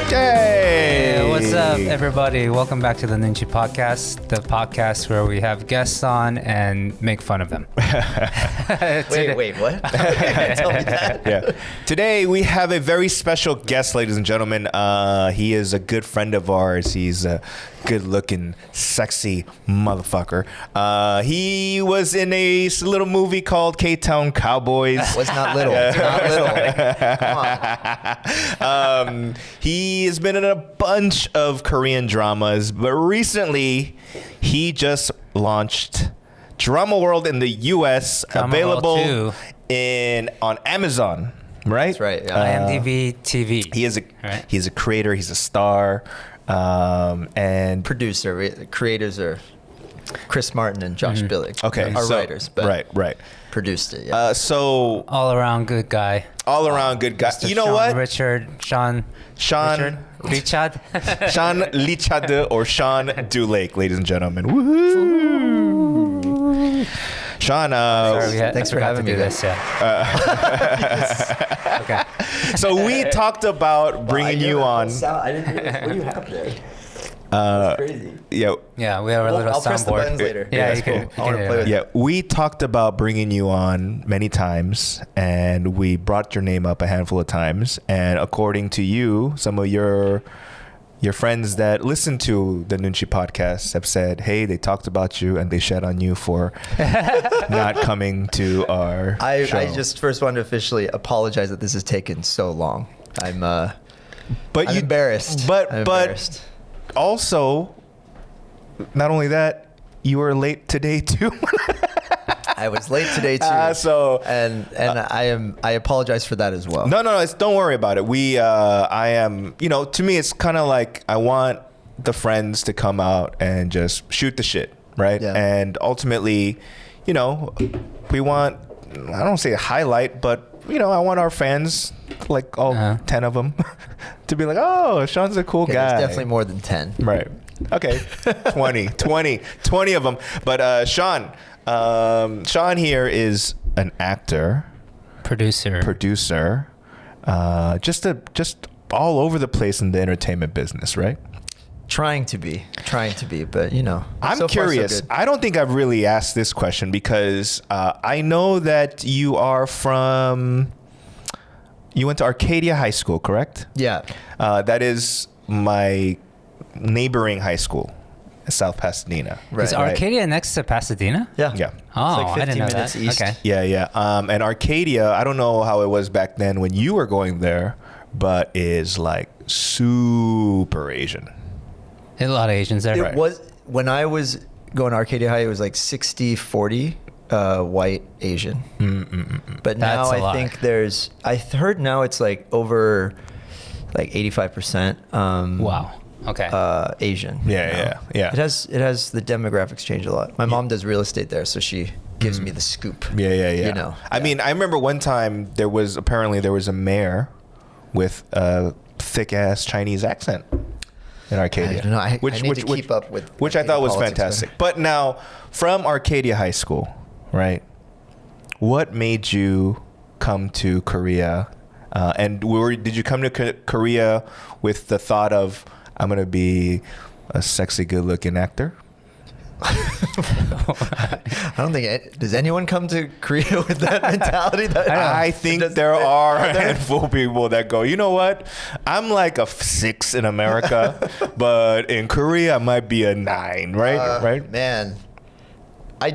Hey, what's up, everybody? Welcome back to the Noonchi Podcast, the podcast where we have guests on and make fun of them. Wait, what? Tell me that. Yeah. Today we have a very special guest, ladies and gentlemen. He is a good friend of ours. He's a good-looking, sexy motherfucker. He was in a little movie called K-Town Cowboys. Was not little. It's not little. Come on. He has been in a bunch of Korean dramas, but recently he just launched Drama World in the U.S. Drama available World 2. on Amazon. Right? That's right. Yeah. IMDb TV. He's a creator. He's a star, and Producer. Creators are Chris Martin and Josh Billick. Okay, Are so- writers, but right. produced it. Yeah. So all around good guy. all around good guy. Mr. You know Sean what? Sean Richard. Sean Lichade or Sean Dulake, ladies and gentlemen. Woohoo! Sean, Thanks for having me, this. Yeah. Okay. so we talked about bringing you on. I didn't realize. What do you have there? That's crazy. Yeah, Yeah, we have a little I'll press the soundboard. buttons later. Yeah, that's you can. cool. I want to play with yeah. We talked about bringing you on many times, and we brought your name up a handful of times. And according to you, some of your friends that listen to the Noonchi Podcast have said, hey, they talked about you and they shed on you for not coming to our show. I just first want to officially apologize that this has taken so long. I'm embarrassed. I'm But embarrassed. also, not only that, you were late today too. I was late today too. I apologize for that as well. No, don't worry about it. To me, it's kind of like I want the friends to come out and just shoot the shit, right? Yeah. And ultimately, we want, I don't say a highlight, but, I want our fans, like all 10 of them, to be like, oh, Sean's a cool Okay, guy. there's definitely more than 10. Right. Okay. 20 of them. But Sean here is an actor, producer, just all over the place in the entertainment business, right? Trying to be, but I'm so curious. Far, so good. I don't think I've really asked this question because I know that you went to Arcadia High School, correct? Yeah. That is my neighboring high school, South Pasadena. Right. Is Arcadia next to Pasadena? Yeah. Yeah. Oh, It's like 15 I didn't know minutes that. east. Okay. Yeah. And Arcadia, I don't know how it was back then when you were going there, but is like super Asian. A lot of Asians there. It was when I was going to Arcadia High. It was like 60-40 white Asian. But now That's a I lot. think I heard now it's like over like 85%. Wow. Okay. Asian. Yeah. It has the demographics change a lot. My mom does real estate there, so she gives me the scoop. Yeah. I mean, I remember one time there was a mayor with a thick ass Chinese accent in Arcadia. I don't know. I need to keep up with which I thought was politics fantastic. better. But now, from Arcadia High School, right? What made you come to Korea? And did you come to Korea with the thought of I'm gonna be a sexy, good-looking actor? I don't think does anyone come to Korea with that mentality? I think there are a handful of people that go, you know what? I'm like a 6 in America, but in Korea I might be a 9, right? Right? Man, no,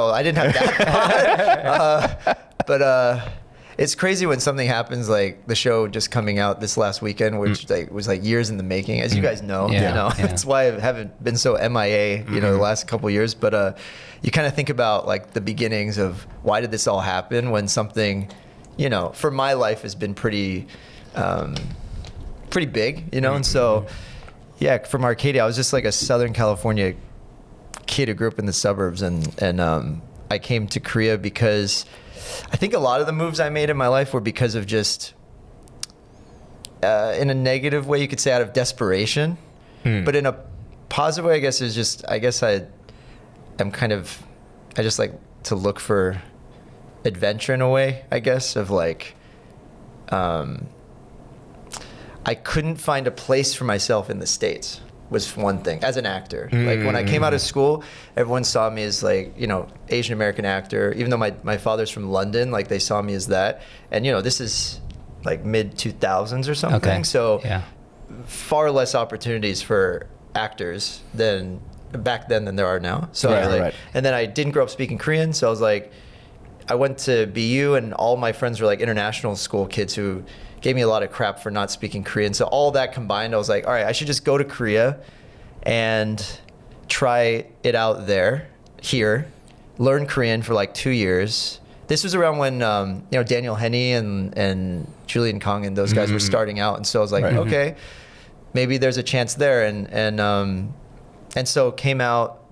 I didn't have that thought. But it's crazy when something happens like the show just coming out this last weekend, which was like years in the making, as you guys know. Yeah. That's why I haven't been so MIA, the last couple of years. But you kind of think about like the beginnings of why did this all happen when something, for my life has been pretty big, and so from Arcadia, I was just like a Southern California kid who grew up in the suburbs, and I came to Korea because I think a lot of the moves I made in my life were because of just, in a negative way, you could say out of desperation, but in a positive way, I guess I just like to look for adventure in a way, I guess, of like, I couldn't find a place for myself in the States was one thing as an actor. Like when I came out of school, everyone saw me as like, you know, Asian American actor, even though my father's from London, like they saw me as that. And, you know, this is like mid 2000s or something. Okay. So Yeah. far less opportunities for actors than back then than there are now. So I was like, and then I didn't grow up speaking Korean. So I was like, I went to BU and all my friends were like international school kids who gave me a lot of crap for not speaking Korean. So all that combined, I was like, all right, I should just go to Korea and try it out here, learn Korean for like 2 years. This was around when, you know, Daniel Henney and Julian Kong and those guys were starting out. And so I was like, okay, maybe there's a chance there. And so came out,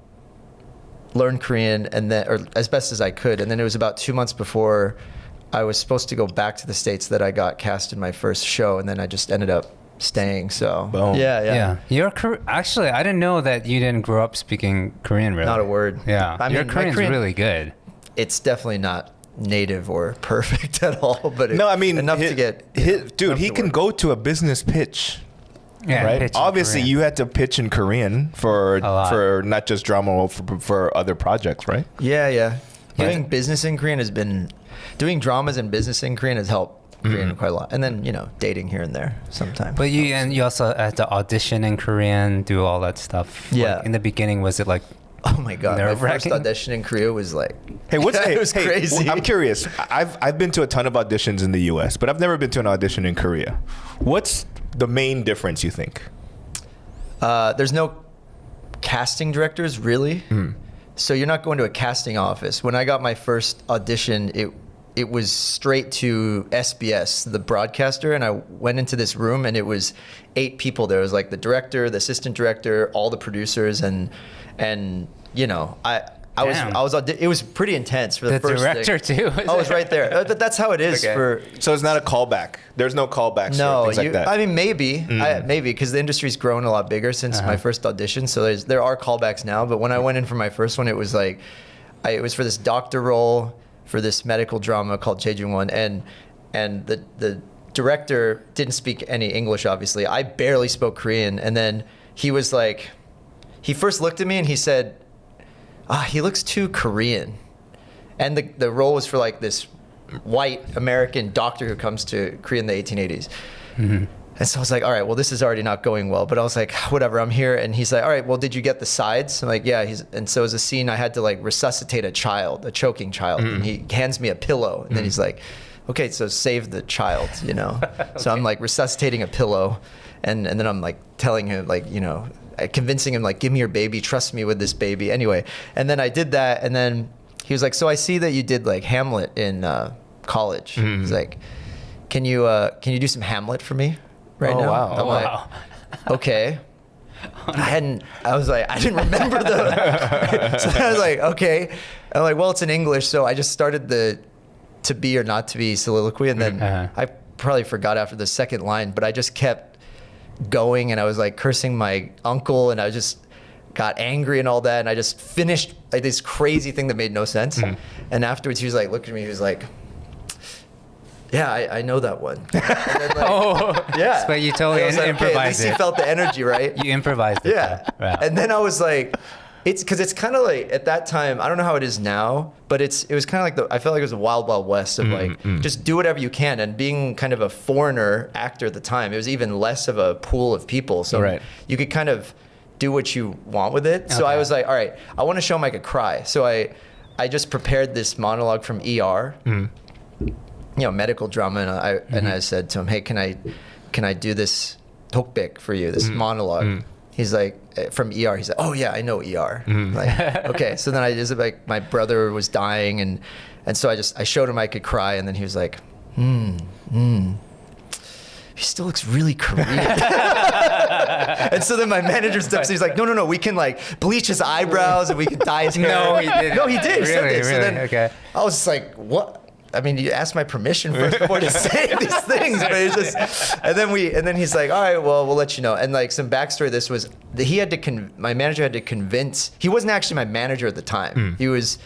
learned Korean, and then, or as best as I could. And then it was about 2 months before I was supposed to go back to the States that I got cast in my first show, and then I just ended up staying. So Boom. yeah. Actually, I didn't know that you didn't grow up speaking Korean. Really, Not a word. Yeah, I your mean, my Korean's Korean- really good. It's definitely not native or perfect at all, but No, I mean, enough to get. dude, enough he to can work. go to a business pitch. Yeah, Right. pitch in Obviously, Korean. you had to pitch in Korean for not just drama world, for other projects, right? Yeah. Doing business in Korean has been, doing dramas and business in Korean has helped Korean quite a lot. And then, you know, dating here and there sometimes. But you also had to audition in Korean, do all that stuff. Yeah. Like, in the beginning, was it like? Oh my God, my first Nerve-wracking? audition in Korea was like, Hey, it was crazy. I'm curious. I've been to a ton of auditions in the U.S., but I've never been to an audition in Korea. What's the main difference, you think? There's no casting directors really. So you're not going to a casting office. When I got my first audition, it was straight to SBS, the broadcaster, and I went into this room and it was 8 people there. It was like the director, the assistant director, all the producers, and you know, it was pretty intense for the first director thing. too. I was right there. But that's how it is for. So it's not a callback. There's no callbacks or things like that. I mean, maybe because the industry's grown a lot bigger since my first audition. So there are callbacks now. But when I went in for my first one, it was like, it was for this doctor role for this medical drama called Itaewon, and the director didn't speak any English. Obviously, I barely spoke Korean, and then he was like, he first looked at me and he said, he looks too Korean. And the role was for like this white American doctor who comes to Korea in the 1880s. And so I was like, all right, well, this is already not going well. But I was like, whatever, I'm here. And he's like, all right, well, did you get the sides? I'm like, yeah. And so it was a scene I had to like resuscitate a choking child. And he hands me a pillow. And then he's like, okay, so save the child, you know? So I'm like resuscitating a pillow. And then I'm like telling him, like, you know, convincing him, like, give me your baby, trust me with this baby. Anyway, and then I did that, and then he was like, so I see that you did like Hamlet in college. He's like, can you do some Hamlet for me right now? Wow. I'm like, okay. I didn't remember so I was like, okay. I'm like, well, it's in English, so I just started the to be or not to be soliloquy, and then I probably forgot after the second line, but I just kept going, and I was like cursing my uncle, and I just got angry and all that, and I just finished like this crazy thing that made no sense. And afterwards he was like, looked at me, he was like, yeah, I know that one. And then, like, yeah. But you totally And I was like, okay, improvised at least it. he felt the energy, right? You improvised it. Yeah. Right. And then I was like, it's because it's kind of like at that time, I don't know how it is now, but it was kind of like I felt like it was a wild, wild west of like, just do whatever you can. And being kind of a foreigner actor at the time, it was even less of a pool of people. So you could kind of do what you want with it. So I was like, all right, I want to show him I could cry. So I just prepared this monologue from ER, you know, medical drama. And I said to him, hey, can I do this tokbaek for you, this monologue? He's like, from ER, he's like, oh yeah, I know ER. Like, okay. So then I just like, my brother was dying, and so I showed him I could cry, and then he was like, he still looks really Korean. And so then my manager steps in, he's like, no, we can like bleach his eyebrows and we can dye his hair. No, he didn't. No, he did. He said Really, this. really? And then Okay. I was just like, what? I mean, you asked my permission first before to say these things, but it's just, and then he's like, all right, well, we'll let you know. And like some backstory, this was, my manager had to convince, he wasn't actually my manager at the time. He was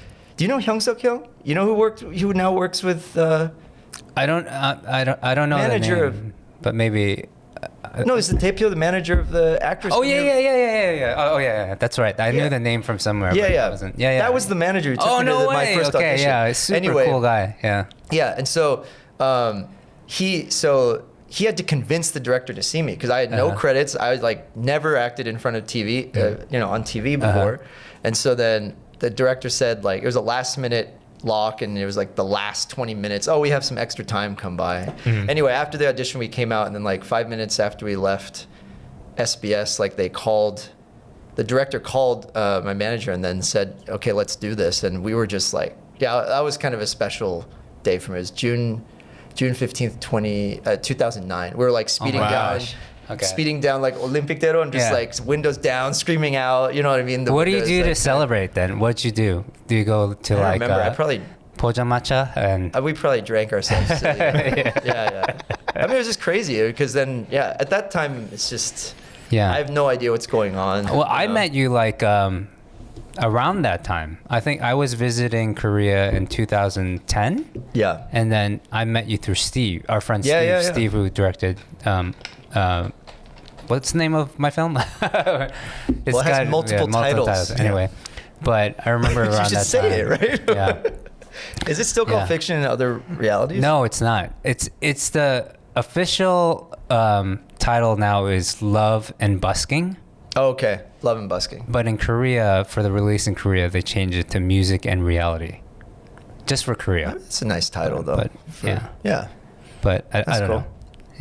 Do you know Hyung Suk Hyung? You know who now works with I don't know manager the of- name, but maybe. no, is the Taepyo the manager of the actress? Oh yeah. Oh yeah. That's right. I knew the name from somewhere. Yeah, but yeah. it wasn't. Yeah. That was the manager who took Oh me no to way. my first Okay, audition. yeah, super Anyway, cool guy. Yeah. Yeah, and so he had to convince the director to see me because I had no credits. I like never acted in front of TV, on TV before, and so then the director said like it was a last minute lock and it was like the last 20 minutes. Oh, we have some extra time, come by. Anyway, after the audition, we came out and then like 5 minutes after we left SBS, like the director called my manager and then said, okay, let's do this. And we were just like, yeah, that was kind of a special day for me. It was June 15th, 2009. We were like speeding down like Olympic Dero and just like windows down, screaming out, you know what I mean? What do you windows, do like, to celebrate then? What'd you do? Do you go to I don't like remember. I probably Pojamacha and we probably drank ourselves silly. Yeah. I mean, it was just crazy because then, at that time, it's just, I have no idea what's going on. Well, I met you like around that time. I think I was visiting Korea in 2010. Yeah. And then I met you through Steve, our friend Steve. Yeah. Steve, who directed. What's the name of my film? It has multiple titles. Anyway, but I remember around you should that say time. it, right? Yeah. Is it still called Fiction and Other Realities? No, it's not. It's the official title now is Love and Busking. Oh, okay. Love and Busking. But in Korea, for the release in Korea, they changed it to Music and Reality. Just for Korea. It's a nice title, though. But, Yeah. But I don't cool. know.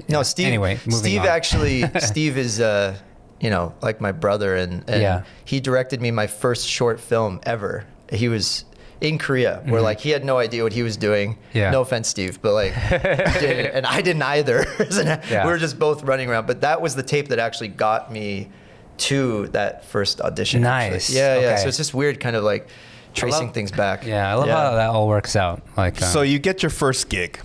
No, Steve. Anyway, moving Steve on. actually. Steve is, like my brother, and he directed me my first short film ever. He was in Korea, where like he had no idea what he was doing. Yeah. No offense, Steve, but like, and I didn't either. We were just both running around. But that was the tape that actually got me to that first audition. Nice. Actually. Yeah. Okay. So it's just weird, kind of like tracing things back. Yeah, I love how that all works out. Like, So you get your first gig.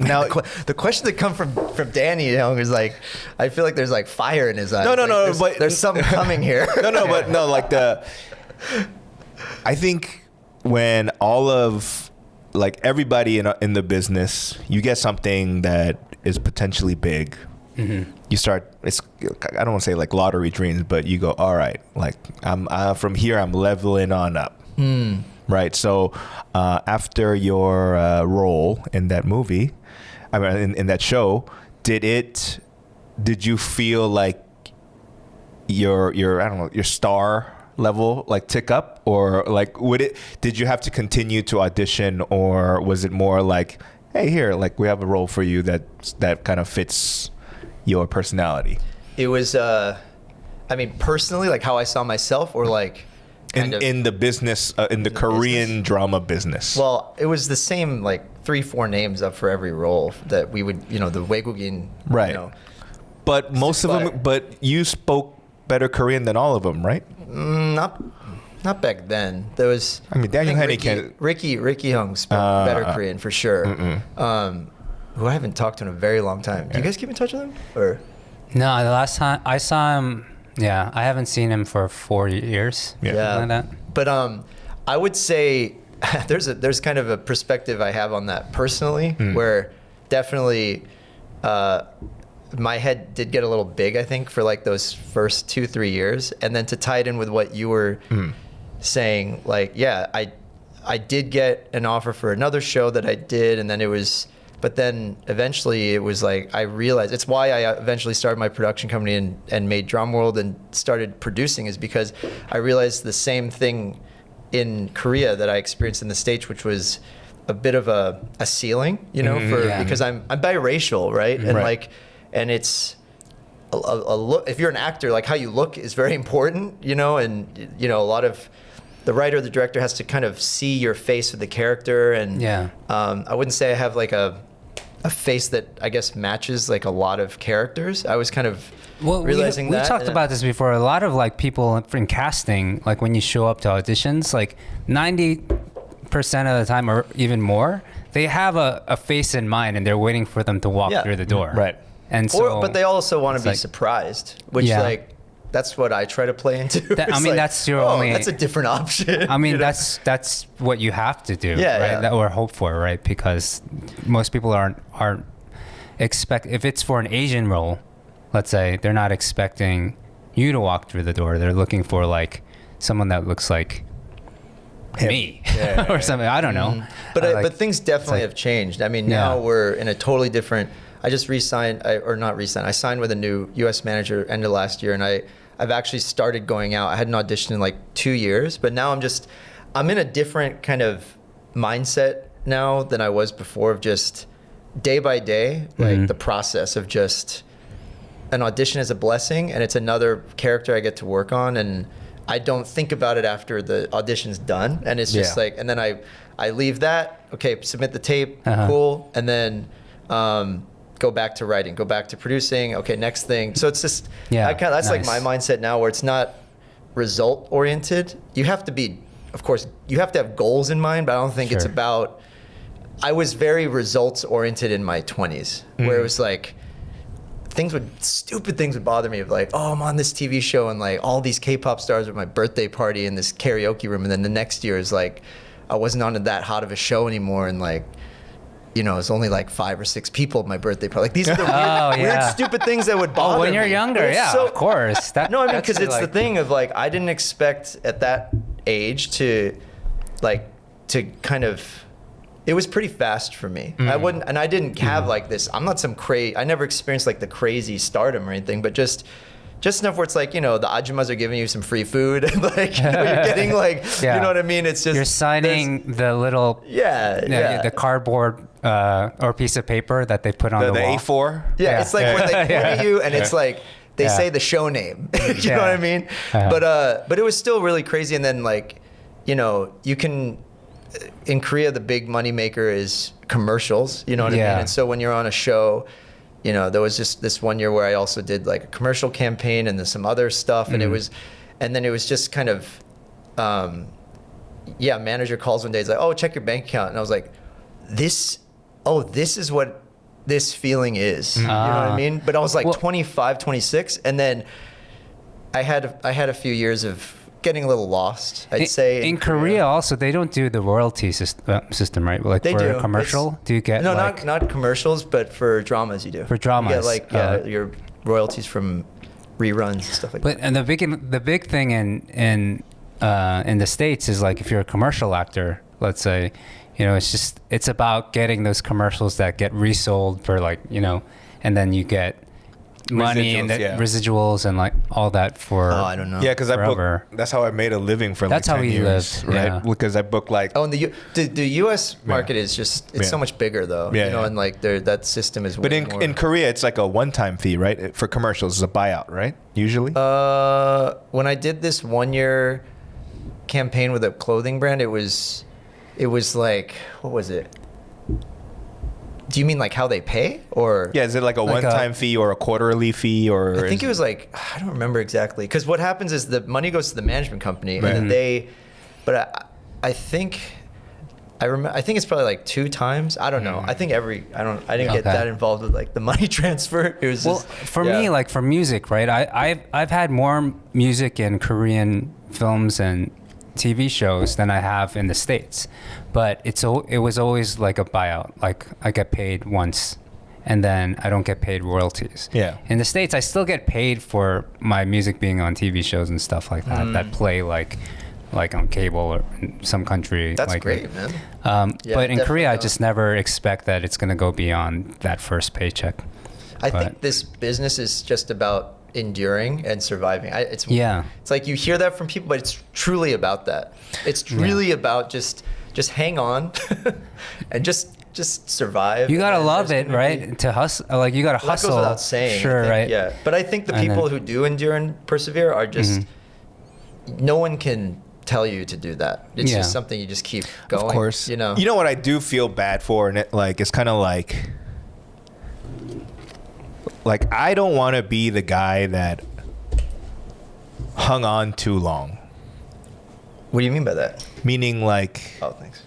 Now, the question that come from Danny Young is like, I feel like there's like fire in his eyes. No, Like, there's something coming here. I think when all of like everybody in the business, you get something that is potentially big. You start. I don't want to say like lottery dreams, but you go, all right. Like I'm from here. I'm leveling on up. Right. So after your role in that movie, I mean in that show, did you feel like your I don't know, your star level like tick up, or like did you have to continue to audition, or was it more like, hey, here, like we have a role for you that kind of fits your personality? It was I mean, personally, like how I saw myself, or like in the business, in the Korean drama business. Well, it was the same, like 3-4 names up for every role that we would, the Waegugin, right? But most of them, but you spoke better Korean than all of them, right? Not back then. There was. I mean, Daniel Henny Ricky Hung spoke better Korean for sure. Who I haven't talked to in a very long time. Do you guys keep in touch with him? Or no, the last time I saw him, I haven't seen him for 4 years. Yeah. Like that. But I would say there's kind of a perspective I have on that personally, where definitely my head did get a little big, I think, for like those first 2-3 years, and then to tie it in with what you were saying, like, I did get an offer for another show that I did, and then but then eventually it was like I realized it's why I eventually started my production company and made Dramaworld and started producing, is because I realized the same thing in Korea that I experienced in the States, which was a bit of a ceiling, because I'm biracial, right? And like, and it's a look. If you're an actor, like how you look is very important, and a lot of the writer or the director has to kind of see your face of the character, and I wouldn't say I have like a face that I guess matches like a lot of characters. I was kind of realizing that. We talked about this before. A lot of like people in casting, like when you show up to auditions, like 90% of the time or even more, they have a face in mind and they're waiting for them to walk through the door. Right. And so, but they also want to be surprised, which like that's what I try to play into. I mean, that's your only. That's a different option. I mean, you know? that's what you have to do, Yeah, right? yeah. That, or hope for, right? Because most people aren't expect, if it's for an Asian role, let's say, they're not expecting you to walk through the door. They're looking for like someone that looks like me or something. I don't know. But things definitely have changed. I mean, now we're in a totally different. I just re-signed, or not re-signed. I signed with a new U.S. manager end of last year, and I've actually started going out. I had an audition in like 2 years, but now I'm in a different kind of mindset now than I was before, of just day by day, like the process of just an audition is a blessing, and it's another character I get to work on, and I don't think about it after the audition's done, and it's just like, and then I leave that, okay, submit the tape, cool, and then go back to writing, go back to producing, okay, next thing. So it's just, that's like my mindset now, where it's not result oriented. You have to be, of course, you have to have goals in mind, but I don't think it's about, I was very results oriented in my 20s, where it was like, stupid things would bother me, of like, oh, I'm on this TV show and like all these K-pop stars at my birthday party in this karaoke room, and then the next year is like, I wasn't on that hot of a show anymore, and like, you know, it's only like 5 or 6 people at my birthday party. Like, these are the weird, stupid things that would bother me. When you're younger, of course. No, I mean, because it's like, the thing of like, I didn't expect at that age to kind of, it was pretty fast for me. I didn't have like this, I'm not some I never experienced like the crazy stardom or anything, but just enough where it's like, you know, the ajumas are giving you some free food, and like, you know, you're getting like, you know what I mean? It's just, you're signing the little, the cardboard or piece of paper that they put on the wall. The A4? Yeah, it's like where they point at you, and it's like, they say the show name. You know what I mean? But it was still really crazy. And then like, you know, you can, in Korea, the big money maker is commercials, you know what I mean? And so when you're on a show, you know, there was just this one year where I also did like a commercial campaign and then some other stuff. And then it was just kind of, manager calls one day, he's like, oh, check your bank account. And I was like, this is what this feeling is. You know what I mean? But I was like 25, 26. And then I had a few years of getting a little lost, I'd say. In Korea also, they don't do the royalty system, right? Like they for do. a commercial, do you get no, like, not commercials, but for dramas you do. For dramas, you get like your royalties from reruns and stuff like that. And the big thing in the States is like, if you're a commercial actor, let's say, you know, it's about getting those commercials that get resold for like, you know, and then you get money and the residuals and like all that for I don't know. Yeah, because that's how I made a living for like 10 years, right? Yeah. Because I booked like and the U.S. market is just so much bigger though, you know, and like that system is. But in Korea, it's like a one-time fee, right? For commercials, it's a buyout, right? Usually. When I did this 1-year campaign with a clothing brand, it was like, what was it? Do you mean like how they pay, or? Yeah, is it like a one-time fee or a quarterly fee, or? I think it was like, I don't remember exactly, because what happens is the money goes to the management company, and then I think it's probably like 2 times. I don't know. I think I didn't get that involved with like the money transfer. It was just, for me, like for music, right? I've had more music in Korean films and TV shows than I have in the States, but it was always like a buyout. Like I get paid once, and then I don't get paid royalties. Yeah. In the States, I still get paid for my music being on TV shows and stuff like that that play like on cable or in some country. That's like great, it. man. But in Korea, I just never expect that it's going to go beyond that first paycheck. I think this business is just about enduring and surviving. It's like you hear that from people, but it's truly about that. It's really about just hang on and just survive. You gotta love it, right? To hustle, like you gotta hustle. That goes without saying. Sure, right? Yeah, but I think the people who do endure and persevere are just no one can tell you to do that. It's just something you just keep going. Of course, you know. You know what I do feel bad for, and it's kind of like I don't want to be the guy that hung on too long. What do you mean by that? Meaning like, oh, thanks.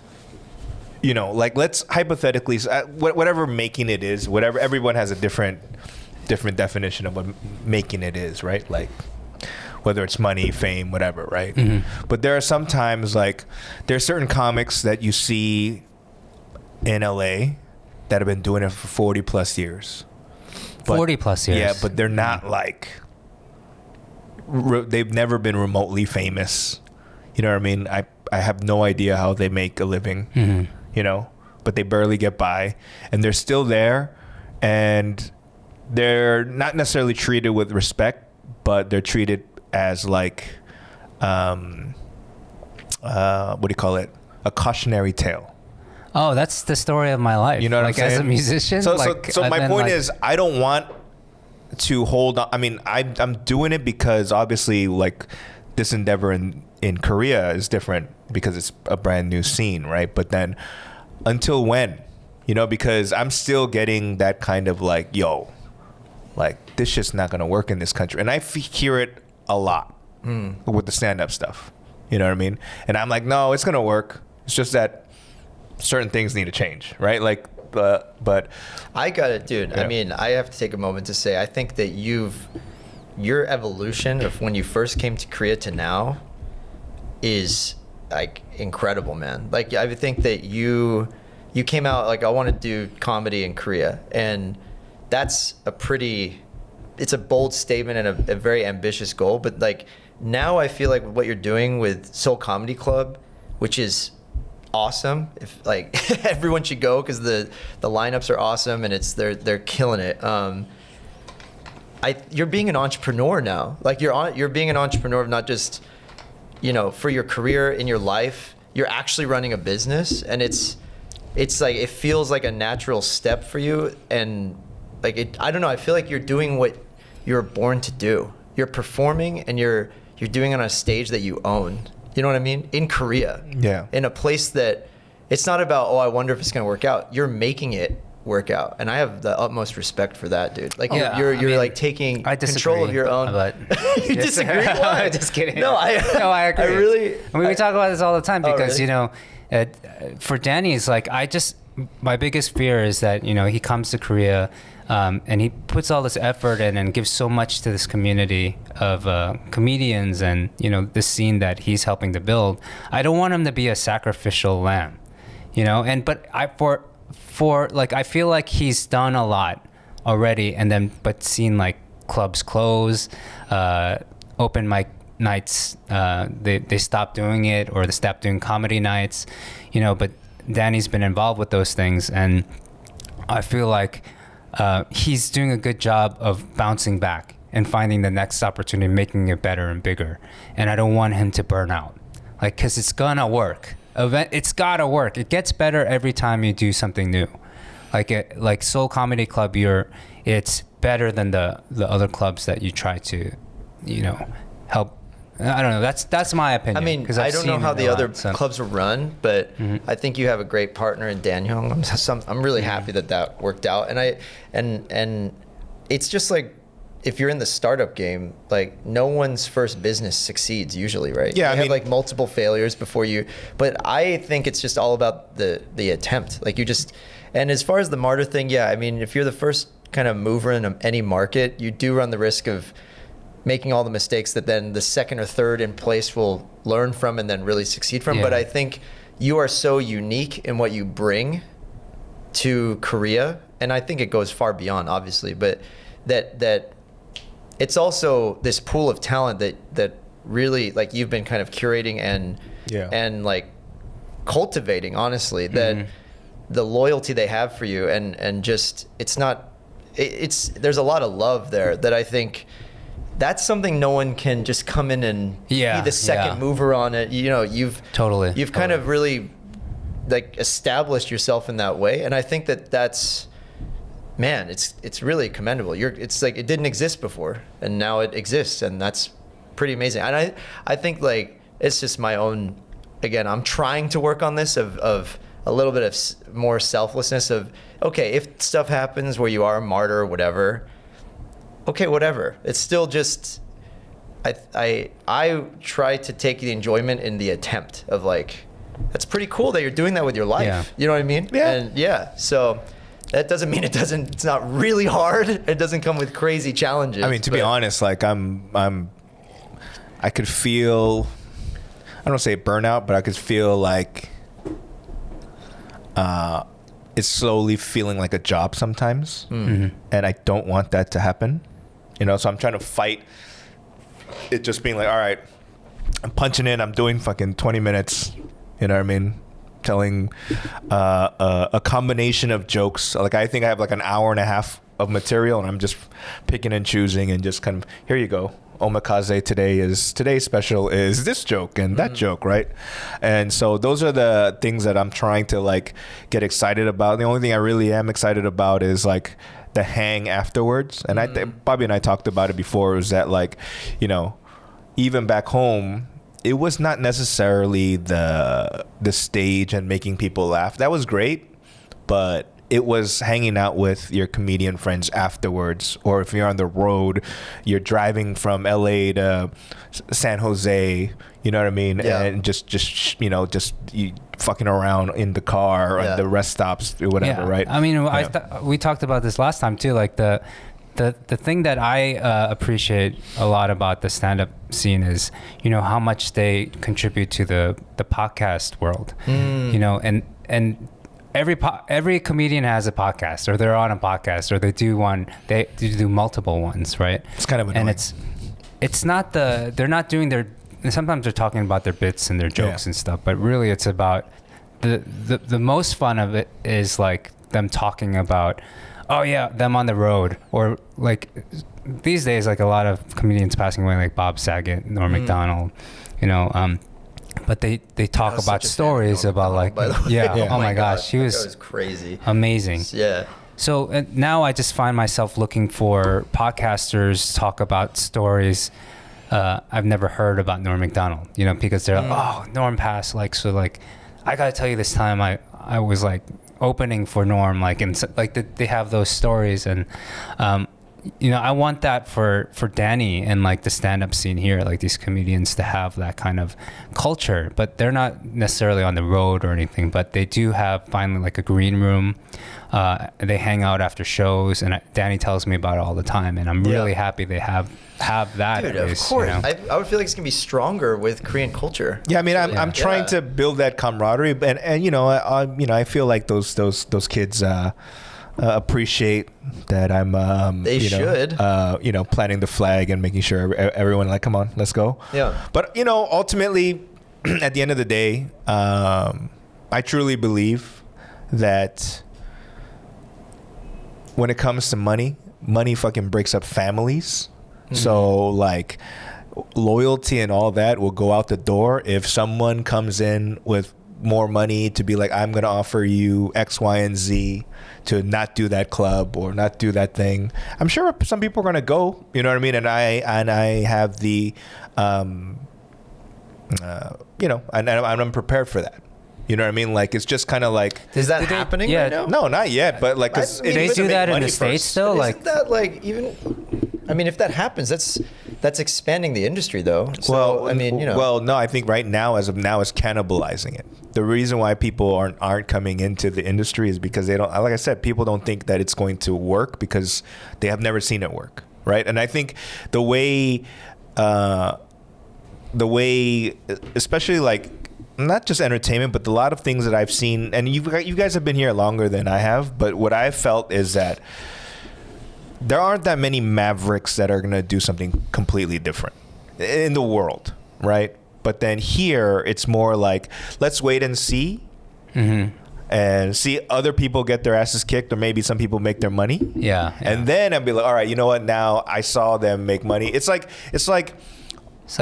You know, like let's hypothetically, whatever making it is, whatever, everyone has a different definition of what making it is, right? Like, whether it's money, fame, whatever, right? Mm-hmm. But there are sometimes like there's certain comics that you see in LA that have been doing it for 40 plus years. 40 plus years. Yeah, but they're not like they've never been remotely famous. You know what I mean? I have no idea how they make a living. Mm-hmm. You know, but they barely get by, and they're still there, and they're not necessarily treated with respect, but they're treated as like what do you call it? A cautionary tale. Oh, that's the story of my life. You know what like I'm saying? As a musician. So like, my point is, I don't want to hold on. I mean, I'm doing it because obviously, like, this endeavor in Korea is different because it's a brand new scene, right? But then, until when? You know, because I'm still getting that kind of like, yo, like, this shit's not gonna work in this country, and I hear it a lot with the stand-up stuff. You know what I mean? And I'm like, no, it's gonna work. It's just that certain things need to change, right? Like, but I got it, dude. Yeah. I mean, I have to take a moment to say, I think that your evolution of when you first came to Korea to now is like incredible, man. Like, I think that you came out like, I want to do comedy in Korea, and that's it's a bold statement and a very ambitious goal. But like, now I feel like what you're doing with Seoul Comedy Club, which is awesome. If like everyone should go, because the lineups are awesome and they're killing it. You're being an entrepreneur now. Like, you're being an entrepreneur of not just, you know, for your career, in your life. You're actually running a business, and it's like, it feels like a natural step for you. And like, I don't know, I feel like you're doing what you're born to do. You're performing, and you're doing it on a stage that you own. You know what I mean? In Korea. Yeah. In a place that it's not about, oh, I wonder if it's going to work out. You're making it work out. And I have the utmost respect for that, dude. Like, Yeah, you're I mean, like taking I control of your own. But You disagree? Why? Just kidding. No, I agree. I mean, we talk about this all the time because, really? you know, for Danny, it's like, my biggest fear is that, you know, he comes to Korea and he puts all this effort in and gives so much to this community of comedians and, you know, this scene that he's helping to build. I don't want him to be a sacrificial lamb, you know, but I feel like he's done a lot already, but seen like clubs close, open mic nights, they stopped doing it, or they stopped doing comedy nights, you know, but Danny's been involved with those things, and I feel like he's doing a good job of bouncing back and finding the next opportunity, making it better and bigger. And I don't want him to burn out, like, because it's gonna work. It's gotta work. It gets better every time you do something new. Like Seoul Comedy Club, it's better than the other clubs that you try to, you know, help. I don't know. That's my opinion. I mean, I don't know how the other clubs are run, but I think you have a great partner in Dan Hyung. I'm really happy that worked out. And it's just like, if you're in the startup game, like, no one's first business succeeds usually, right? Yeah, you have like multiple failures before you. But I think it's just all about the attempt. Like, and as far as the martyr thing, yeah, I mean, if you're the first kind of mover in any market, you do run the risk of making all the mistakes that then the second or third in place will learn from and then really succeed from. Yeah. But I think you are so unique in what you bring to Korea, and I think it goes far beyond, obviously, but that it's also this pool of talent that really, like, you've been kind of curating and like cultivating, honestly, that the loyalty they have for you and just, there's a lot of love there that I think that's something no one can just come in and be the second mover on it. You know, you've kind of really like established yourself in that way, and I think that's, man, it's really commendable. It's like, it didn't exist before, and now it exists, and that's pretty amazing. And I think, like, it's just my own, again, I'm trying to work on this of a little bit of more selflessness of, okay, if stuff happens where you are a martyr or whatever, okay, whatever. It's still just, I try to take the enjoyment in the attempt of, like, that's pretty cool that you're doing that with your life. Yeah. You know what I mean? Yeah. And so that doesn't mean it's not really hard. It doesn't come with crazy challenges. I mean, to be honest, like, I'm I could feel, I don't say burnout, but I could feel like it's slowly feeling like a job sometimes. And I don't want that to happen, you know, so I'm trying to fight it just being like, all right, I'm punching in, I'm doing fucking 20 minutes, you know what I mean, telling a combination of jokes. Like I think I have like an hour and a half of material, and I'm just picking and choosing and just kind of, here you go, omakase, today's special is this joke and that joke, right? And so those are the things that I'm trying to like get excited about. The only thing I really am excited about is like the hang afterwards. And I think Bobby and I talked about it before, is that like, you know, even back home, it was not necessarily the stage and making people laugh. That was great, but it was hanging out with your comedian friends afterwards. Or if you're on the road, you're driving from LA to San Jose, you know what I mean? Yeah. And just you know, just you fucking around in the car or at the rest stops or whatever, right? I mean, we talked about this last time too, like the thing that I appreciate a lot about the stand-up scene is, you know, how much they contribute to the podcast world, you know, and every comedian has a podcast, or they're on a podcast, or they do multiple ones, right? It's kind of annoying. And it's not they're not doing their, sometimes they're talking about their bits and their jokes and stuff, but really it's about the most fun of it is like them talking about, oh yeah, them on the road, or like these days, like a lot of comedians passing away, like Bob Saget, Norm Macdonald, you know, but they talk about stories about like, oh my gosh, he was crazy, amazing. Yeah. So now I just find myself looking for podcasters talk about stories I've never heard about Norm Macdonald, you know, because they're like, oh, Norm passed, like, so like, I gotta tell you, this time I was like opening for Norm, like, and like they have those stories, and you know, I want that for Danny and like the stand-up scene here, like these comedians to have that kind of culture, but they're not necessarily on the road or anything, but they do have finally like a green room. They hang out after shows, and Danny tells me about it all the time, and I'm really happy they have that. Dude, at of least, course. you know? I would feel like it's gonna be stronger with Korean culture. Yeah, I mean, I'm trying to build that camaraderie, and you know, I feel like those kids appreciate that I'm you know, planting the flag and making sure everyone like, come on, let's go. Yeah. But you know, ultimately, at the end of the day, I truly believe that when it comes to money fucking breaks up families. So like loyalty and all that will go out the door if someone comes in with more money to be like, I'm going to offer you X, Y, and Z to not do that club or not do that thing. I'm sure some people are going to go, you know what I mean? And I have the, you know, and I'm prepared for that. You know what I mean? Like, it's just kind of like, is that happening right now? No, not yet. But like, do they do that in the States still? Like, isn't that like even? I mean, if that happens, that's expanding the industry, though. So, well, I mean, you know. Well, no, I think right now, as of now, is cannibalizing it. The reason why people aren't coming into the industry is because they don't. Like I said, people don't think that it's going to work because they have never seen it work, right? And I think the way, especially like, not just entertainment, but a lot of things that I've seen, and you guys have been here longer than I have, but what I've felt is that there aren't that many mavericks that are going to do something completely different in the world, right? But then here, it's more like, let's wait and see, and see other people get their asses kicked, or maybe some people make their money. Yeah. And then I'd be like, all right, you know what? Now I saw them make money. It's like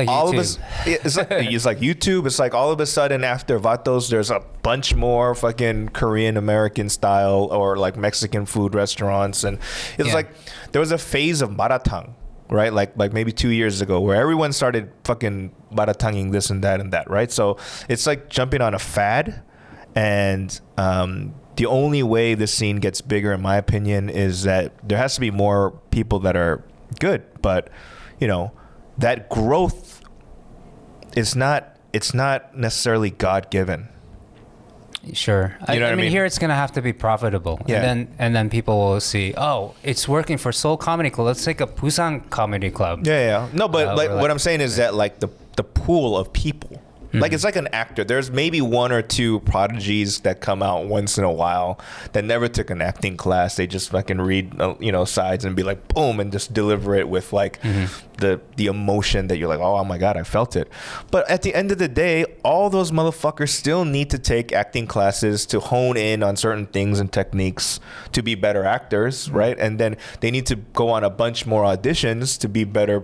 all of us, it's like YouTube. It's like all of a sudden after Vatos, there's a bunch more fucking Korean American style or like Mexican food restaurants, and it's like there was a phase of maratang, right? Like maybe 2 years ago, where everyone started fucking maratanging this and that, right? So it's like jumping on a fad, and the only way this scene gets bigger, in my opinion, is that there has to be more people that are good, but you know, that growth is not necessarily God-given. Sure. You know what I mean? Here it's gonna have to be profitable. Yeah. And then people will see, oh, it's working for Seoul Comedy Club. Let's take a Busan Comedy Club. Yeah. No, but like like- what I'm saying is that like the pool of people, like it's like an actor. There's maybe one or two prodigies that come out once in a while that never took an acting class. They just fucking read, sides and be like, boom, and just deliver it with like the emotion that you're like, oh my God, I felt it. But at the end of the day, all those motherfuckers still need to take acting classes to hone in on certain things and techniques to be better actors, right? And then they need to go on a bunch more auditions to be better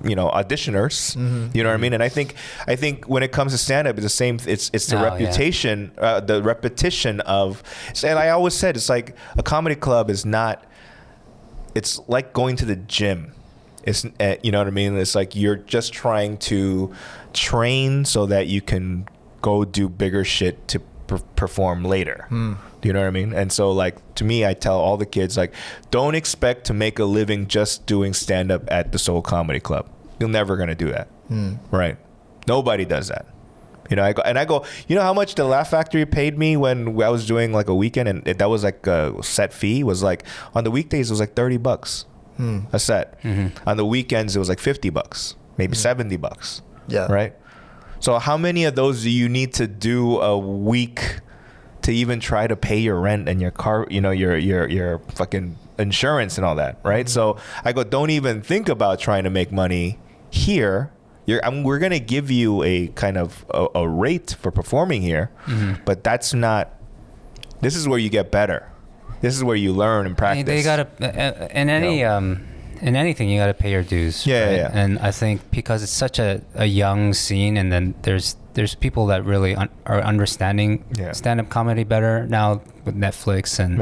auditioners. You know what I mean? And I think when it comes to stand up, it's the same. It's the reputation, the repetition of. And I always said it's like a comedy club is not. It's like going to the gym. It's you know what I mean? It's like you're just trying to train so that you can go do bigger shit to perform later. You know what I mean? And so like to me, I tell all the kids like, don't expect to make a living just doing stand up at the Seoul Comedy Club. You're never gonna do that, right? Nobody does that. I go. You know how much the Laugh Factory paid me when I was doing like a weekend, and that was like a set fee. Was like on the weekdays it was like $30 a set. On the weekends it was like $50, maybe $70. Yeah. Right. So how many of those do you need to do a week to even try to pay your rent and your car, your fucking insurance and all that, right? So I go, don't even think about trying to make money here. We're gonna give you a kind of a rate for performing here, but that's not. This is where you get better. This is where you learn and practice. They gotta in anything you gotta pay your dues. Yeah, right? yeah. And I think because it's such a young scene, and then there's people that really are understanding stand-up comedy better now with Netflix, and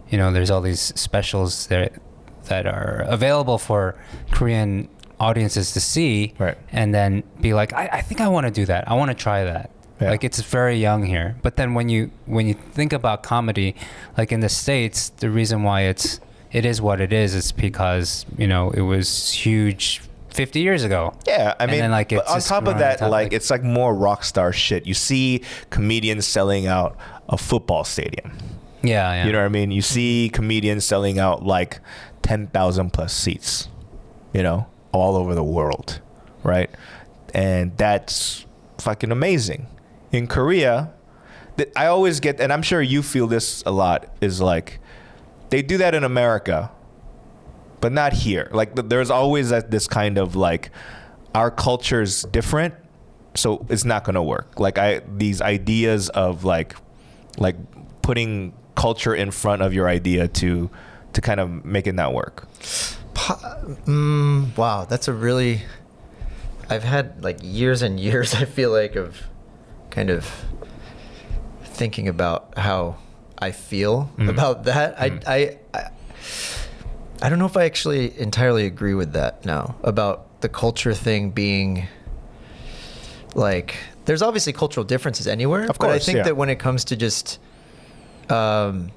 there's all these specials that are available for Korean audiences to see, right? And then be like, I think I want to do that. I want to try that. Yeah. Like it's very young here. But then when you think about comedy, like in the States, the reason why it is what it is because it was huge 50 years ago. Yeah, I mean, like but on top of that, like it's like more rock star shit. You see comedians selling out a football stadium. Yeah. You know what I mean? You see comedians selling out like 10,000 plus seats, all over the world, right? And that's fucking amazing. In Korea, I always get, and I'm sure you feel this a lot, is like they do that in America, but not here. Like there's always this kind of like our culture's different, so it's not gonna work. Like these ideas of like putting culture in front of your idea to kind of make it not work. Wow, that's a really. I've had like years and years. I feel like of kind of thinking about how I feel about that. I don't know if I actually entirely agree with that now about the culture thing being like. There's obviously cultural differences anywhere, of course, but I think that when it comes to just being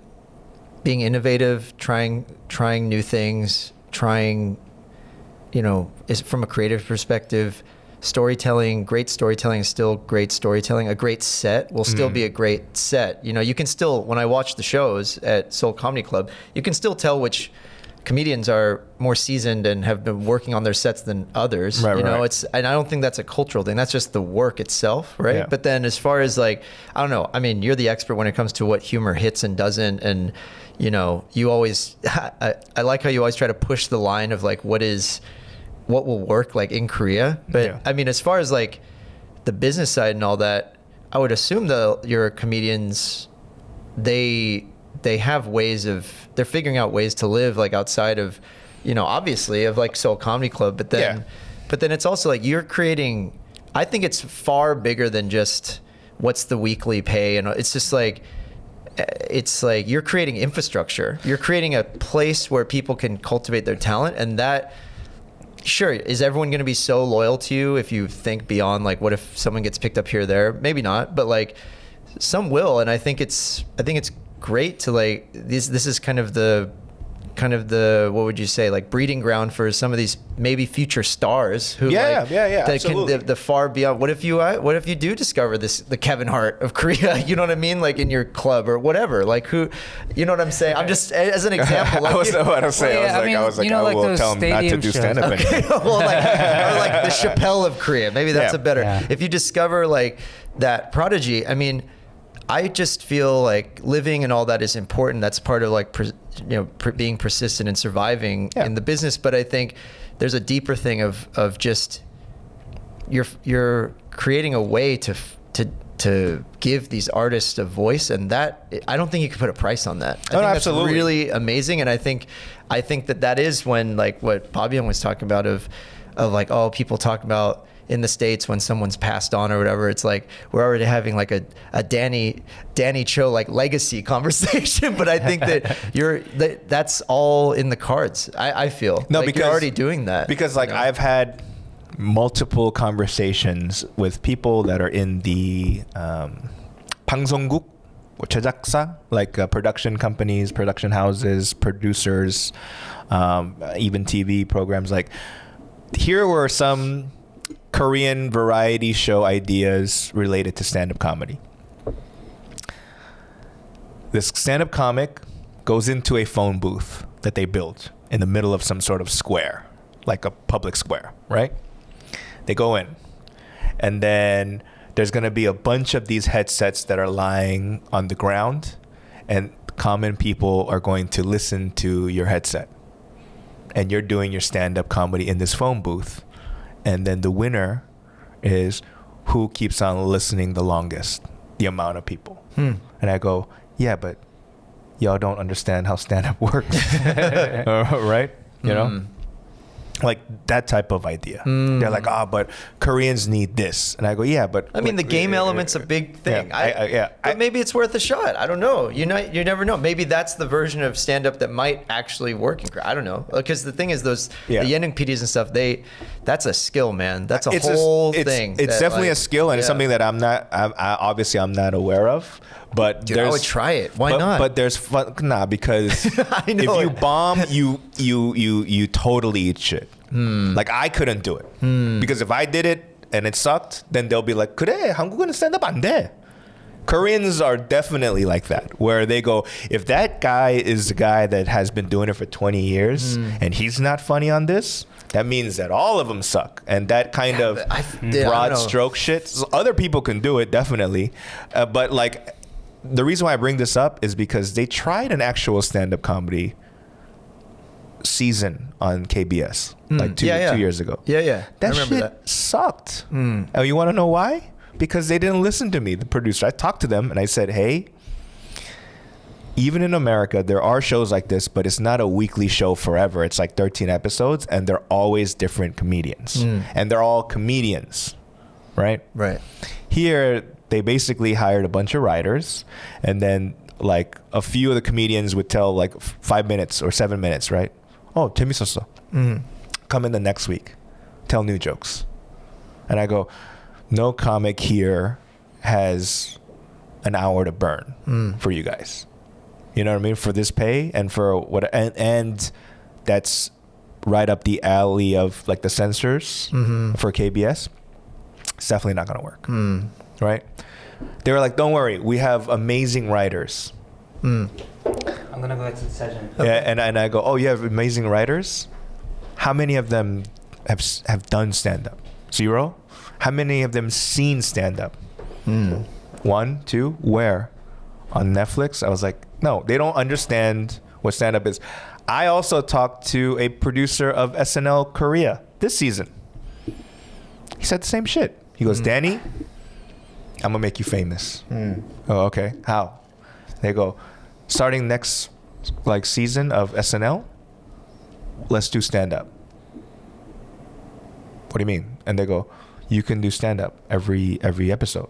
innovative, trying new things, is from a creative perspective, great storytelling is still great storytelling. A great set will still be a great set. You can still, when I watch the shows at Seoul Comedy Club, you can still tell which comedians are more seasoned and have been working on their sets than others. Right. And I don't think that's a cultural thing. That's just the work itself, right? Yeah. But then as far as like, I don't know. I mean, you're the expert when it comes to what humor hits and doesn't, and you always. I like how you always try to push the line of like what will work like in Korea. But I mean, as far as like the business side and all that, I would assume that your comedians, they have they're figuring out ways to live like outside of, obviously of like Seoul Comedy Club, but then it's also like you're creating, I think it's far bigger than just what's the weekly pay. And it's just like, it's like you're creating infrastructure. You're creating a place where people can cultivate their talent, and that, sure, is everyone going to be so loyal to you if you think beyond like what if someone gets picked up here or there? Maybe not, but like some will, and I think it's great to like this is kind of the kind of the, what would you say, like breeding ground for some of these maybe future stars who that absolutely. can the far beyond. What if you do discover the Kevin Hart of Korea, you know what I mean, like in your club or whatever, like who, you know what I'm saying? I'm just as an example. Like, I was like, I will tell him not to do stand-up anymore. Well, like, or like the Chappelle of Korea, maybe that's a better. Yeah. If you discover like that prodigy, I mean, I just feel like living and all that is important. That's part of like, being persistent and surviving in the business. But I think there's a deeper thing of just you're creating a way to give these artists a voice, and that I don't think you can put a price on that. I think absolutely. That's really amazing, and I think that is when, like what Bobby was talking about of like, oh, people talk about in the States when someone's passed on or whatever, it's like we're already having like a Danny Cho like legacy conversation. But I think that that's all in the cards. I feel no, like because you're already doing that. Because like I've had multiple conversations with people that are in the 방송국, 제작사, like production companies, production houses, producers, even TV programs. Like, here were some Korean variety show ideas related to stand-up comedy. This stand-up comic goes into a phone booth that they built in the middle of some sort of square, like a public square, right? They go in, and then there's going to be a bunch of these headsets that are lying on the ground, and common people are going to listen to your headset. And you're doing your stand-up comedy in this phone booth. And then the winner is who keeps on listening the longest, the amount of people. And I go, yeah, but y'all don't understand how stand-up works. Right? You know? Like that type of idea. They're like, but Koreans need this. And I go, yeah, but... I mean, the game element's a big thing. But maybe it's worth a shot. I don't know. You never know. Maybe that's the version of stand-up that might actually work in Korea. I don't know. Because the thing is, the Yenin PDs and stuff, that's a skill, man. That's a whole thing. It's definitely a skill, and it's something that I'm not aware of. But dude, I would try it. Why not? But there's fun, because I know if you bomb, you totally eat shit. Like I couldn't do it because if I did it and it sucked, then they'll be like, 그래, 한국은 stand-up 안 돼. Koreans are definitely like that, where they go, if that guy is the guy that has been doing it for 20 years and he's not funny on this, that means that all of them suck. And that kind of broad stroke shit, so other people can do it, definitely. But like, the reason why I bring this up is because they tried an actual stand-up comedy season on KBS like two years ago. That shit sucked. And you want to know why? Because they didn't listen to me, the producer. I talked to them and I said, hey, even in America, there are shows like this, but it's not a weekly show forever. It's like 13 episodes, and they're always different comedians. And they're all comedians, right? Right. Here, they basically hired a bunch of writers, and then like a few of the comedians would tell like 5 minutes or 7 minutes, right? Oh, 재밌었어. Come in the next week, tell new jokes. And I go, no comic here has an hour to burn for you guys. You know what I mean? For this pay and for what, and that's right up the alley of like the censors for KBS. It's definitely not gonna work, right? They were like, "Don't worry, we have amazing writers." I'm gonna go to the session. Yeah, and I go, "Oh, you have amazing writers? How many of them have done stand up? 0? How many of them seen stand up? 1, 2, where? On Netflix?" I was like, "No, they don't understand what stand up is." I also talked to a producer of SNL Korea this season. He said the same shit. He goes, "Danny, I'm gonna make you famous." Oh, okay. How? They go, starting next like season of SNL, let's do stand up. What do you mean? And they go, you can do stand up every episode.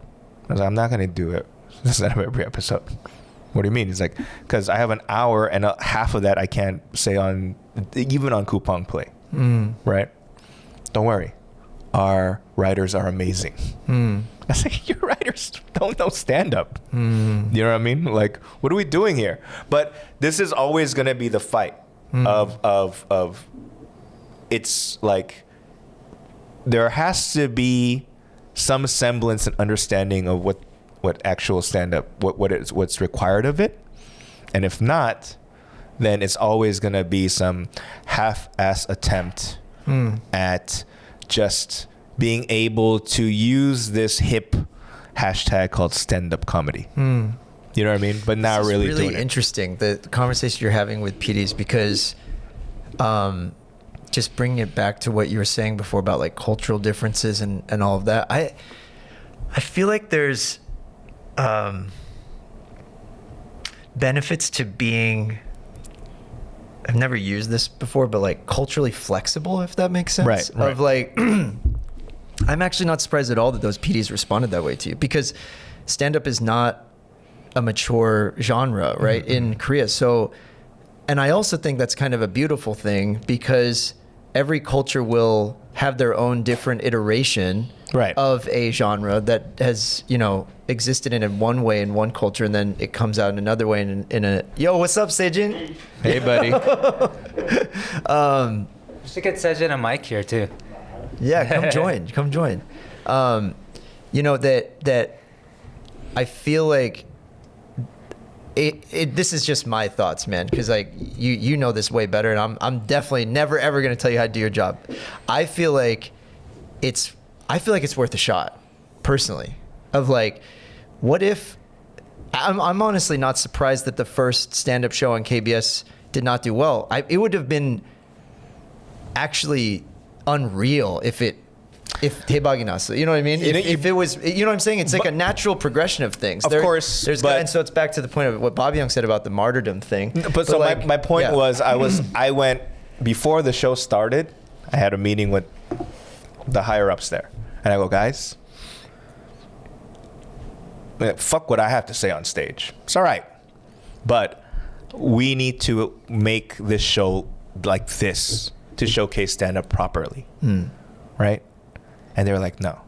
I was like, I'm not gonna do it stand up every episode. What do you mean? He's like, because I have an hour and half of that I can't say on even on Coupon Play, right? Don't worry, our writers are amazing. I was like, your writers don't know stand-up. You know what I mean? Like, what are we doing here? But this is always going to be the fight. of it's like there has to be some semblance and understanding of what actual stand-up, what's required of it. And if not, then it's always going to be some half-ass attempt at just being able to use this hip hashtag called stand-up comedy. You know what I mean? But not really doing it. It's really interesting, the conversation you're having with PDs, because just bringing it back to what you were saying before about like cultural differences and all of that. I feel like there's benefits to being, I've never used this before, but like culturally flexible, if that makes sense. Right. Of like, I'm actually not surprised at all that those PDs responded that way to you, because stand-up is not a mature genre, right, in Korea. So, and I also think that's kind of a beautiful thing, because every culture will have their own different iteration of a genre that has, you know, existed in one way in one culture, and then it comes out in another way in a, yo, what's up, Sejin? Hey, buddy. We should get Sejin a mic here too. Yeah, come join. You know, that I feel like this is just my thoughts, man, because like you know this way better, and I'm definitely never ever gonna tell you how to do your job. I feel like it's worth a shot, personally. Of like, what if I'm honestly not surprised that the first stand-up show on KBS did not do well. It would have been actually unreal if 대박이 났어. You know what I mean? If it was, you know what I'm saying? It's like a natural progression of things. Of course. And so it's back to the point of what Bobby Young said about the martyrdom thing. But so like, my point was, I went, before the show started, I had a meeting with the higher ups there. And I go, guys, fuck what I have to say on stage. It's all right. But we need to make this show like this to showcase stand-up properly. Right? And they were like, no.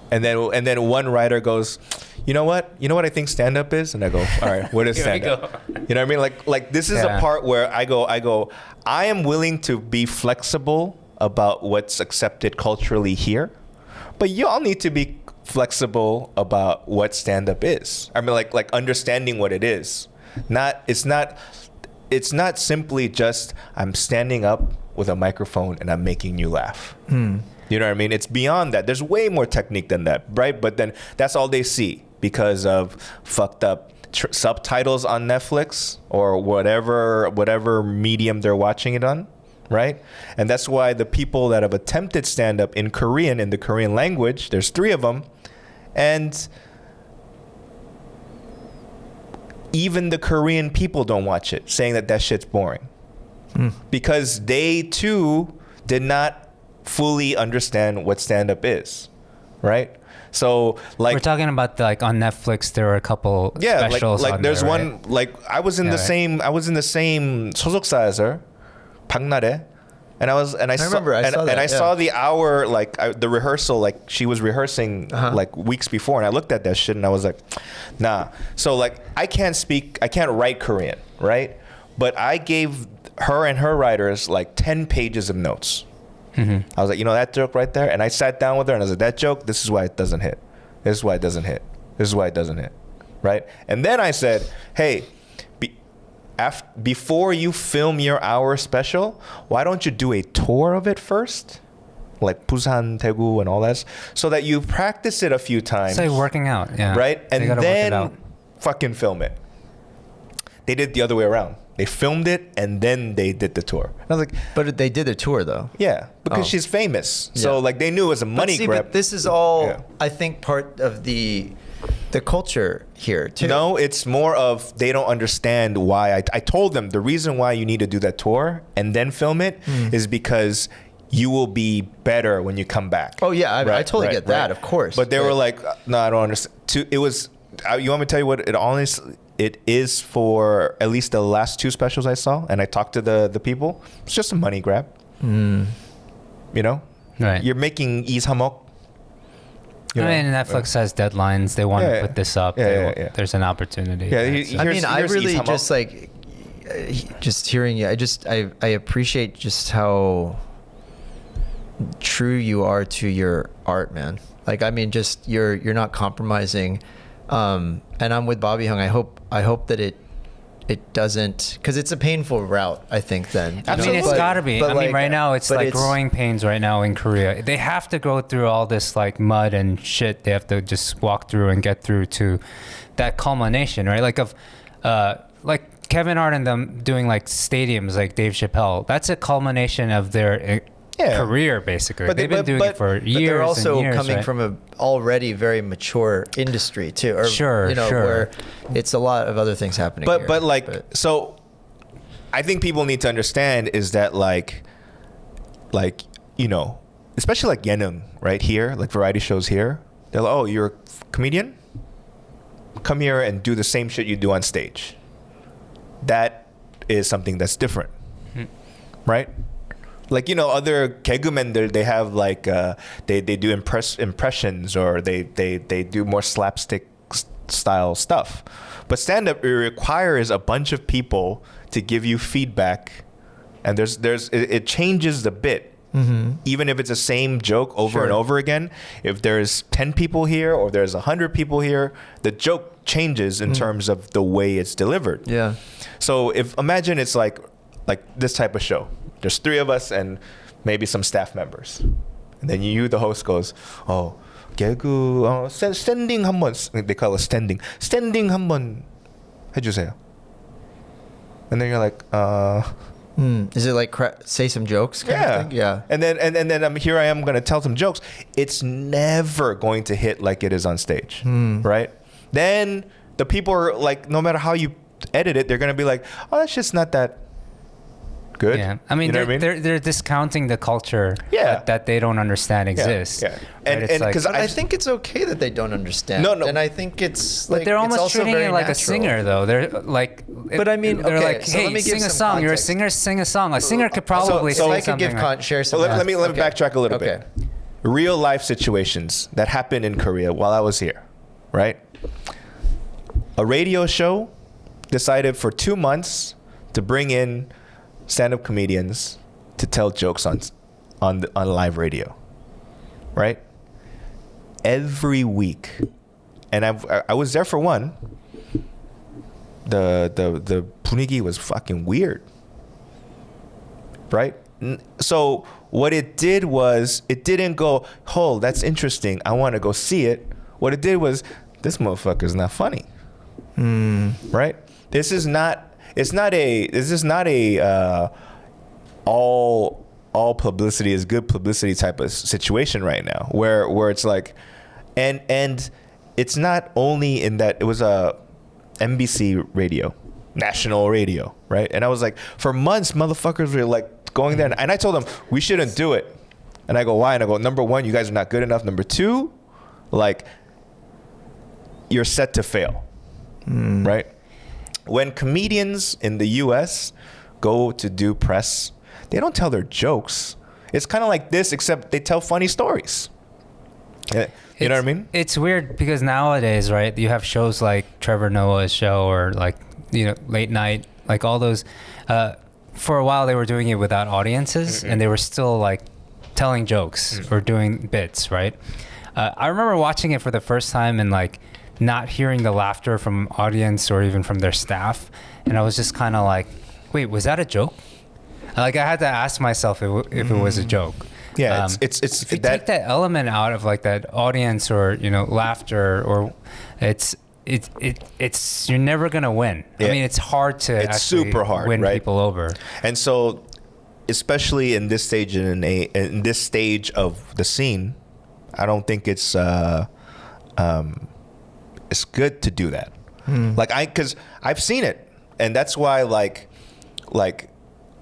And then one writer goes, you know what I think stand-up is? And I go, all right, what is stand-up? You know what I mean? Like this is a part where I go, I am willing to be flexible about what's accepted culturally here, but y'all need to be flexible about what stand-up is. I mean, like understanding what it is. It's not simply just I'm standing up with a microphone and I'm making you laugh. You know what I mean? It's beyond that. There's way more technique than that, right? But then that's all they see because of fucked up subtitles on Netflix or whatever medium they're watching it on, right? And that's why the people that have attempted stand-up in Korean, in the Korean language, there's 3 of them, and even the Korean people don't watch it, saying that shit's boring. Because they too did not fully understand what stand-up is, right? So like we're talking about like on Netflix, there were a couple specials. like on there's there, one right? like I was in the same 소속사에서 박나래, and I saw the hour the rehearsal, like she was rehearsing like weeks before, and I looked at that shit and I was like, nah. So like I can't write Korean, right? But I gave her and her writers like 10 pages of notes. I was like, that joke right there, and I sat down with her and I was like, that joke, this is why it doesn't hit. This is why it doesn't hit. This is why it doesn't hit, right? And then I said, hey, before you film your hour special, why don't you do a tour of it first? Like Busan, Daegu, and all that, so that you practice it a few times. It's like working out, yeah. Right? And then fucking film it. They did the other way around. They filmed it and then they did the tour. And I was like, but they did the tour though. Yeah, because she's famous. So like they knew it was a money grab. But this is all, I think, part of the culture here too. No, it's more of they don't understand why. I told them the reason why you need to do that tour and then film it is because you will be better when you come back. Oh yeah, I totally get that, of course. But they were like, no, I don't understand. You want me to tell you what it honestly. It is for at least the last 2 specials I saw, and I talked to the people. It's just a money grab. You know? Right. You're making 이삼억. I mean, Netflix has deadlines. They want to put this up. There's an opportunity. Yeah, I really just like, just hearing you, I appreciate just how true you are to your art, man. Like, I mean, just you're not compromising. And I'm with Bobby Hung. I hope that it doesn't, because it's a painful route, I think, then. I mean, it's got to be. I mean, right now, it's like growing pains right now in Korea. They have to go through all this like mud and shit. They have to just walk through and get through to that culmination, right? Like Kevin Hart and them doing like stadiums like Dave Chappelle. That's a culmination of their career, basically. They've been doing it for years. But they're also and years, coming right? from a already very mature industry too, or sure. where it's a lot of other things happening. So I think people need to understand is that like especially like 예능 right here, like variety shows here. They're like, oh, you're a comedian? Come here and do the same shit you do on stage. That is something that's different, right? Like, other 개그맨들, they have like they do impressions, or they do more slapstick style stuff. But stand-up, it requires a bunch of people to give you feedback, and it changes the bit. Even if it's the same joke over and over again. If there's 10 people here or there's 100 people here, the joke changes in terms of the way it's delivered. Yeah. So imagine it's like this type of show. There's 3 of us and maybe some staff members. And then you, the host, goes, oh, 개그 standing 한번, they call it standing 한번 해주세요. And then you're like, Is it like say some jokes kind of thing? Yeah. And then here I am going to tell some jokes. It's never going to hit like it is on stage, right? Then the people are like, no matter how you edit it, they're going to be like, oh, that's just not that good. Yeah, I mean, they're discounting the culture that they don't understand exists. Yeah. And because I think it's okay that they don't understand. No. And I think it's like, but they're almost treating it like natural. a singer, though. They're like, but I mean, they're like, so hey, let me give sing a some song. context. You're a singer, sing a song. A singer could probably so say I could something. share some. Let me backtrack a little bit. Real life situations that happened in Korea while I was here, right? A radio show decided for 2 months to bring in stand-up comedians to tell jokes on live radio, right? Every week, and I was there for one. The 분위기 was fucking weird, right? So what it did was, it didn't go, oh, that's interesting, I want to go see it. What it did was, this motherfucker's not funny, right? This is not a all publicity is good publicity type of situation right now, where it's like, and it's not only in that it was a NBC radio, national radio, right? And I was like, for months, motherfuckers were like going there, and I told them we shouldn't do it. And I go, why? And I go, number one, you guys are not good enough. Number two, like, you're set to fail, right? When comedians in the US go to do press, they don't tell their jokes. It's kind of like this, except they tell funny stories. You know what I mean? It's weird because nowadays, right, you have shows like Trevor Noah's show, or like, late night, like all those. For a while, they were doing it without audiences, and they were still like telling jokes or doing bits, right? I remember watching it for the first time and like not hearing the laughter from audience or even from their staff, and I was just kind of like, wait, was that a joke? Like, I had to ask myself if it was a joke. Yeah, it's if you take that element out of like that audience or laughter, or it's you're never gonna win. Yeah. I mean, it's hard to super hard win right? people over. And so, especially in this stage of the scene, I don't think it's good to do that. Because I've seen it, and that's why like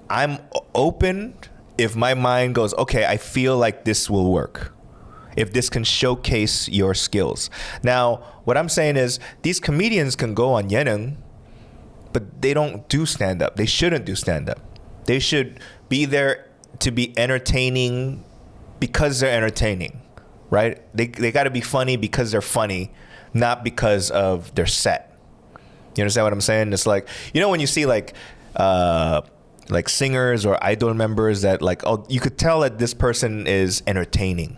I'm open if my mind goes, okay, I feel like this will work, if this can showcase your skills. Now, what I'm saying is, these comedians can go on 예능, but they don't do stand-up. They shouldn't do stand-up. They should be there to be entertaining because they're entertaining, right? They got to be funny because they're funny, not because of their set. You understand what I'm saying? It's like, when you see like like singers or idol members that like, oh, you could tell that this person is entertaining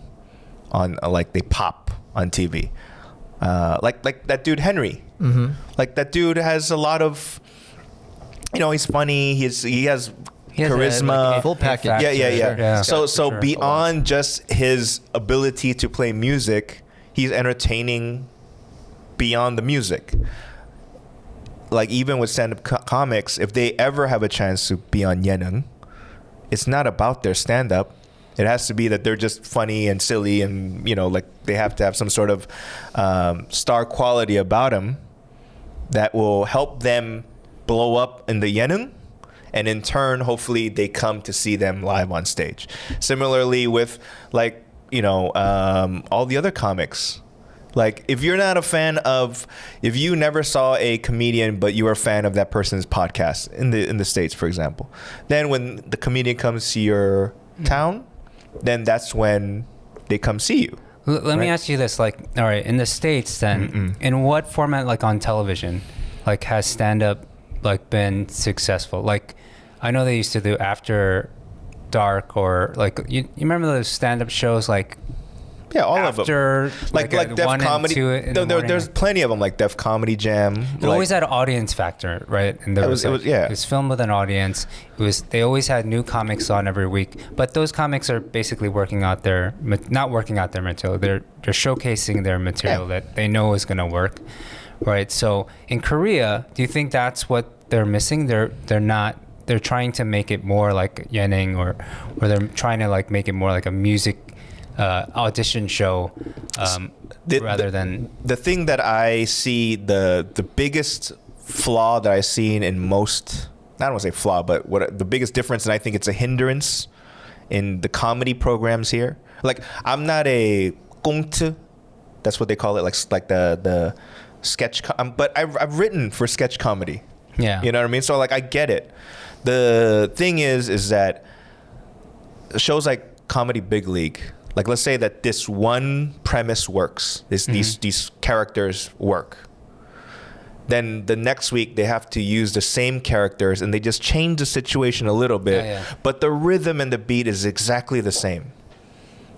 on like they pop on TV. Like that dude Henry. Mm-hmm. Like that dude has a lot of, he's funny. He has charisma, full package. Yeah. So sure. beyond just his ability to play music, he's entertaining beyond the music. Like even with stand-up comics, if they ever have a chance to be on 예능, it's not about their stand-up. It has to be that they're just funny and silly, and like they have to have some sort of star quality about them that will help them blow up in the 예능, and in turn, hopefully, they come to see them live on stage. Similarly, with like all the other comics. Like if you're not a fan of, if you never saw a comedian but you are a fan of that person's podcast in the States, for example, then when the comedian comes to your town, then that's when they come see you. Let me ask you this, like, all right, in the States then, in what format, like on television, like has stand-up like been successful? Like I know they used to do After Dark, or like you remember those stand-up shows like all after, of them, like Def Comedy. There's plenty of them, like Def Comedy Jam. It always had an audience factor, right? And there it was filmed with an audience. They always had new comics on every week, but those comics are basically not working out their material. They're showcasing their material that they know is going to work, right? So in Korea, do you think that's what they're missing? They're not. They're trying to make it more like 예능, or they're trying to like make it more like a music audition show, rather than the thing that I see, the biggest flaw that I've seen in most, I don't want to say flaw, but what the biggest difference, and I think it's a hindrance in the comedy programs here. Like I'm not a 꽁트, that's what they call it, like the sketch, but I've written for sketch comedy. Yeah, you know what I mean. So like I get it. The thing is that shows like Comedy Big League. Like let's say that this one premise works, these characters work. Then the next week they have to use the same characters and they just change the situation a little bit, but the rhythm and the beat is exactly the same.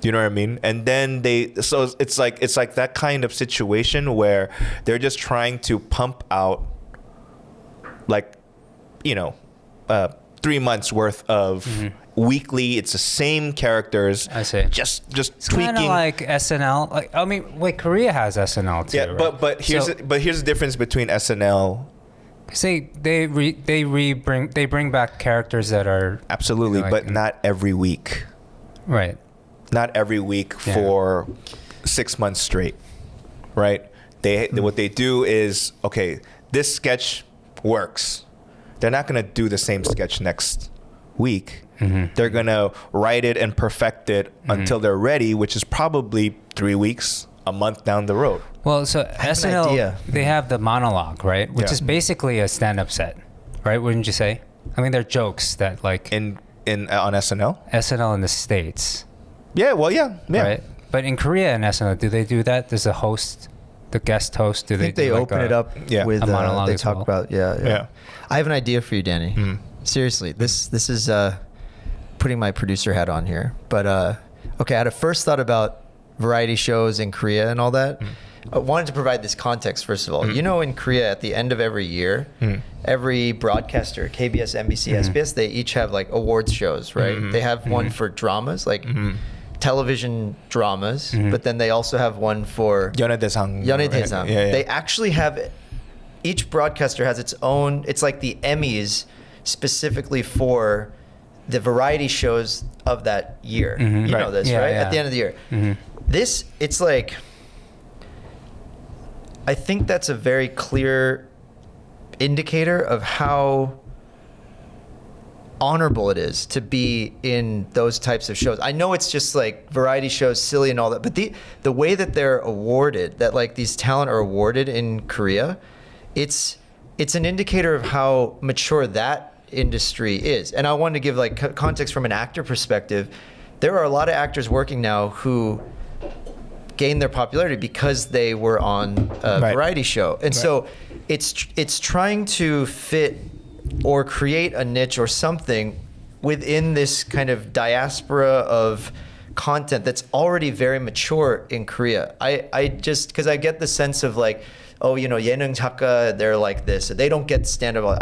You know what I mean? And then so it's like that kind of situation where they're just trying to pump out like 3 months worth of weekly. It's the same characters. I see. Just it's tweaking. Kind of like SNL. Like I mean, wait, Korea has SNL too. Yeah, right? but here's the difference between SNL. See, they bring back characters that are absolutely, but not every week. Right. Not every week for 6 months straight. Right. What they do is, okay, this sketch works. They're not going to do the same sketch next week. They're going to write it and perfect it until they're ready, which is probably 3 weeks, a month down the road. Well, so SNL, they have the monologue, right? Which is basically a stand-up set, right? Wouldn't you say? I mean, they're jokes that like... on SNL? SNL in the States. Yeah, well, yeah. Right? But in Korea and SNL, do they do that? Does the guest host, do I think they open it up with a monologue? They talk about I have an idea for you, Danny. Seriously, this is putting my producer hat on here. But okay, I had a first thought about variety shows in Korea and all that. I wanted to provide this context first of all. In Korea, at the end of every year, every broadcaster, KBS, MBC, SBS, they each have like awards shows, right? They have one for dramas, like television dramas, but then they also have one for 연예대상. 연예대상. They actually have, each broadcaster has its own, it's like the Emmys specifically for the variety shows of that year. You know this, right? At the end of the year. This, it's like, I think that's a very clear indicator of how honorable it is to be in those types of shows. I know it's just like variety shows, silly and all that, but the way that they're awarded, that like these talent are awarded in Korea, it's an indicator of how mature that industry is. And I wanted to give like context from an actor perspective. There are a lot of actors working now who gained their popularity because they were on a variety show. And so it's trying to fit or create a niche or something within this kind of diaspora of content that's already very mature in Korea. I just, because I get the sense of like, oh, you know, 예능 작가, they're like this. They don't get stand-up.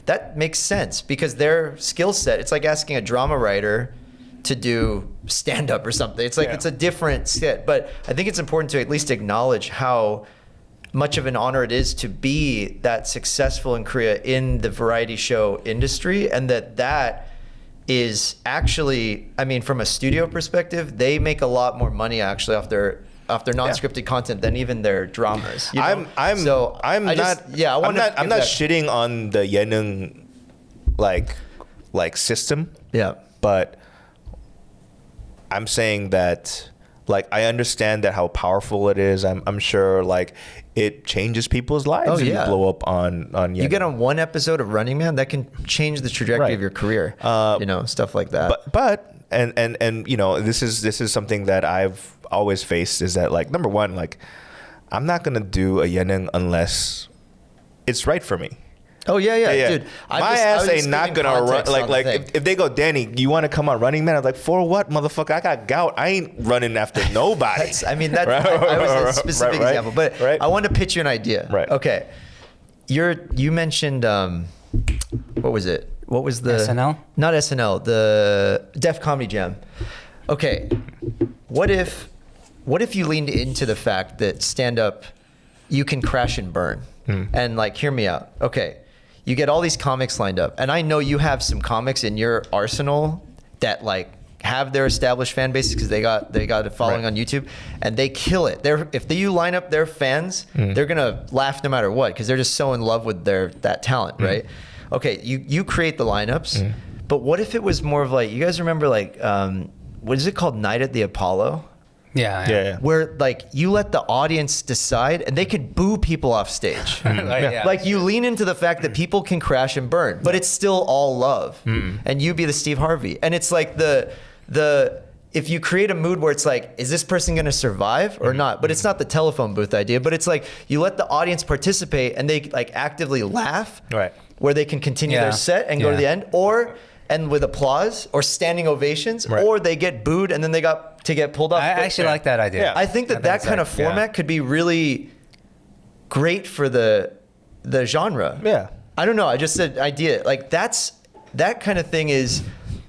That makes sense because their skill set, it's like asking a drama writer to do stand-up or something. It's like, it's a different set. But I think it's important to at least acknowledge how much of an honor it is to be that successful in Korea in the variety show industry, and that is actually, I mean, from a studio perspective, they make a lot more money actually off their non-scripted content than even their dramas. You know? I'm not shitting on the 예능 like system. Yeah. But I'm saying that like I understand that how powerful it is. I'm sure like it changes people's lives. Oh, if yeah. you blow up on Yemen. You get on one episode of Running Man, that can change the trajectory of your career. You know, stuff like that. But you know, this is something that I've always faced, is that like, number one, like I'm not gonna do a ye능 unless it's right for me. Oh yeah. Dude. My ass ain't not gonna run. Like if they go, Danny, you want to come on Running Man? I'm like, for what, motherfucker? I got gout. I ain't running after nobody. I was a specific example, but I want to pitch you an idea. Right. Okay. You mentioned what was it? What was the SNL? Not SNL. The Def Comedy Jam. Okay. What if you leaned into the fact that stand up, you can crash and burn, and like, hear me out. Okay. You get all these comics lined up, and I know you have some comics in your arsenal that like have their established fan bases because they got a following on YouTube, and they kill it. If you line up their fans, they're gonna laugh no matter what because they're just so in love with that talent, right? Okay, you create the lineups, but what if it was more of like, you guys remember like what is it called, Night at the Apollo? Yeah. Where like you let the audience decide, and they could boo people off stage. Like you lean into the fact that people can crash and burn, but it's still all love, and you be the Steve Harvey, and it's like the if you create a mood where it's like, is this person going to survive or not? But it's not the telephone booth idea, but it's like you let the audience participate and they like actively laugh, where they can continue their set and go to the end, and with applause or standing ovations, or they get booed and then they got to get pulled off. I actually like that idea. I think that kind of format could be really great for the genre. Yeah. I don't know. I just said idea. Like that kind of thing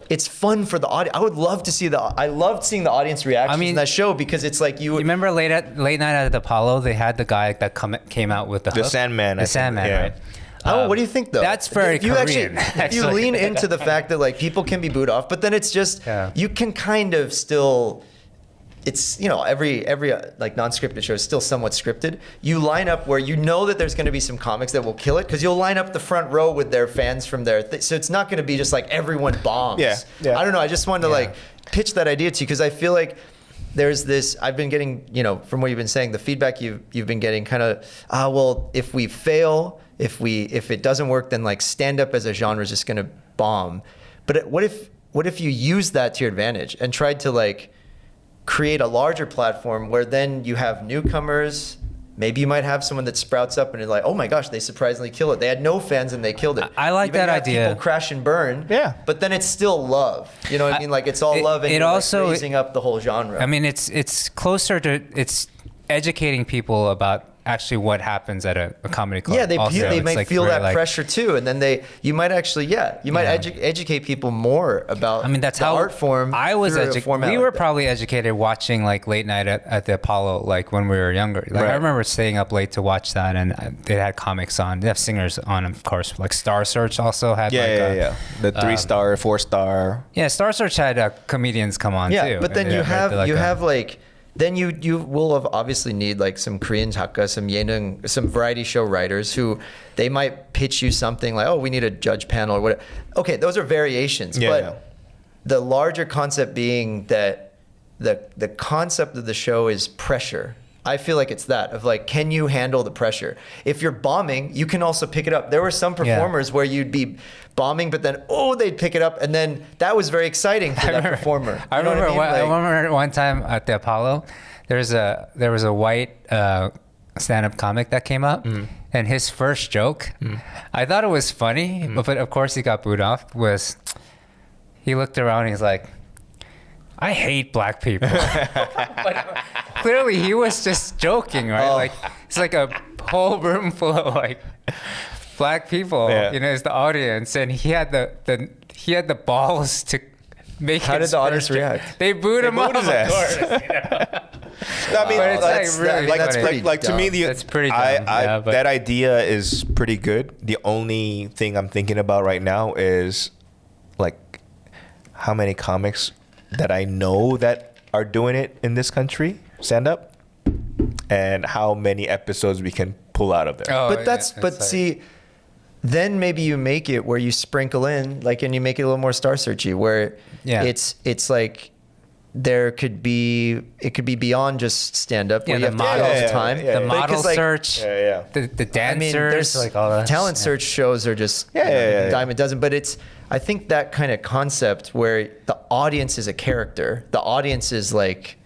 it's fun for the audience. I would love to see I loved seeing the audience reactions in that show because it's like you remember late night at the Apollo, they had the guy that came out with the hook? Sandman. The Sandman, right? What do you think though? That's very Korean. If you lean into the fact that like people can be booed off, but then it's just you can kind of still, it's, you know, every like non-scripted show is still somewhat scripted. You line up where you know that there's going to be some comics that will kill it because you'll line up the front row with their fans from there. So it's not going to be just like everyone bombs. Yeah. I don't know. I just wanted to like pitch that idea to you because I feel like there's this, I've been getting, you know, from what you've been saying, the feedback you've been getting kind of, well, if we fail, if it doesn't work, then like stand up as a genre is just going to bomb. But what if you use that to your advantage and tried to like create a larger platform where then you have newcomers, maybe you might have someone that sprouts up and you're like, oh my gosh, they surprisingly kill it. They had no fans and they killed it. I like that idea. People crash and burn. Yeah. But then it's still love. You know what I mean? Like it's all love and you're also like raising up the whole genre. I mean, it's closer to, it's educating people about actually what happens at a comedy club. Yeah, they might like feel that like, pressure too, and then you might actually educate people more about. I mean, that's how art form. I was educated. We were probably educated watching like late night at the Apollo, like when we were younger. Like I remember staying up late to watch that, and they had comics on. They have singers on, of course. Like Star Search also had. The 3-star, 4-star. Yeah, Star Search had comedians come on too. Yeah, but then you have like. Then you will obviously need like some Korean 작가, some 예능, some variety show writers who they might pitch you something like, oh, we need a judge panel or whatever. Okay, those are variations, but the larger concept being that the concept of the show is pressure. I feel like it's that of like, can you handle the pressure? If you're bombing, you can also pick it up. There were some performers where you'd be bombing, but then they'd pick it up, and then that was very exciting for that performer. I remember one time at the Apollo, there was a white stand-up comic that came up, and and his first joke, I thought it was funny, but of course he got booed off. Was he looked around and he's like, I hate black people. But clearly he was just joking, right? Like it's like a whole room full of like black people, you know, as the audience, and he had the balls to make. How did the audience react? They booed him off, of course. You know? I mean, But it's that's, like really that's funny. like to me, That's pretty dumb, but that idea is pretty good. The only thing I'm thinking about right now is like how many comics that I know that are doing it in this country, stand up, and how many episodes we can pull out of there. Oh, But that's yeah, but it's like- see, then maybe you make it where you sprinkle in like, and you make it a little more Star Searchy, where it's like it could be beyond just stand up. Yeah, where you the have to do it all the model- time. yeah, the yeah. model Because, like, search, the dancers, there's like all that. talent search shows are just dime a dozen. But I think that kind of concept where the audience is a character, the audience is like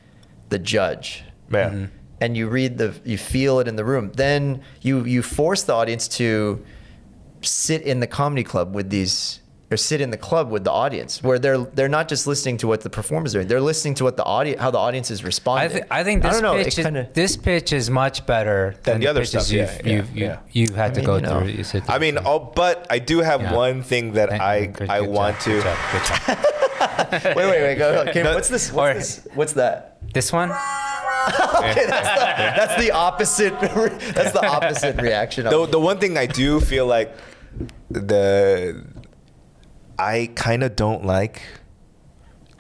the judge. Yeah. Mm-hmm. And you feel it in the room. Then you force the audience to sit in the comedy club with these, or sit in the club with the audience, where they're not just listening to what the performers are doing, they're listening to what how the audience is responding. I think this I don't know, pitch it kinda, this pitch is much better than the other pitches stuff, you've had to mean, go you know. through. You said I mean, but I do have one thing that I want to. Good job. wait, go. Okay, No, what's this? or- What's that? This one? Okay, that's the opposite. That's the opposite reaction. The one thing I do feel like I kind of don't like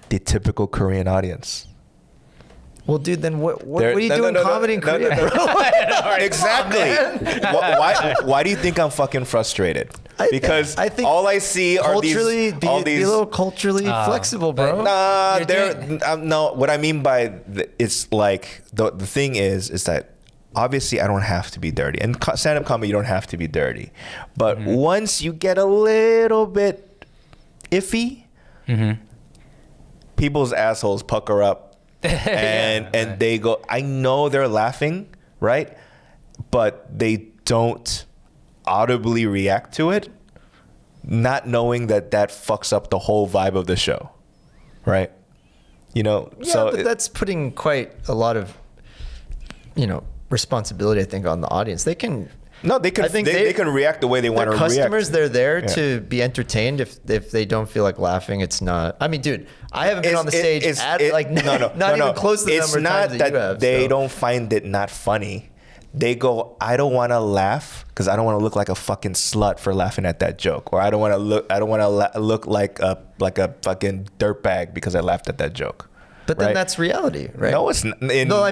the typical Korean audience. Well, dude, then what are you doing comedy in Korea? Exactly. Why do you think I'm fucking frustrated? Because I think all I see are culturally, these. be a little culturally flexible, bro. Nah, You're no. What I mean by it's like the thing is that obviously I don't have to be dirty, and stand-up comedy you don't have to be dirty, but once you get a little bit iffy, people's assholes pucker up, and they go. I know they're laughing, right, but they don't audibly react to it, not knowing that fucks up the whole vibe of the show, right? You know, Yeah, so but that's putting quite a lot of, responsibility, I think, on the audience. They can. they can. I think they can react the way they want to react. Customers, they're there to be entertained. If they don't feel like laughing, it's not. I mean, dude, I haven't been on the stage not even close to the it's number of not times that you have. they so. don't find it not funny. They go, I don't want to laugh because I don't want to look like a fucking slut for laughing at that joke, or I don't want to look like a fucking dirtbag because I laughed at that joke. But then right? that's reality, right? No, it's not.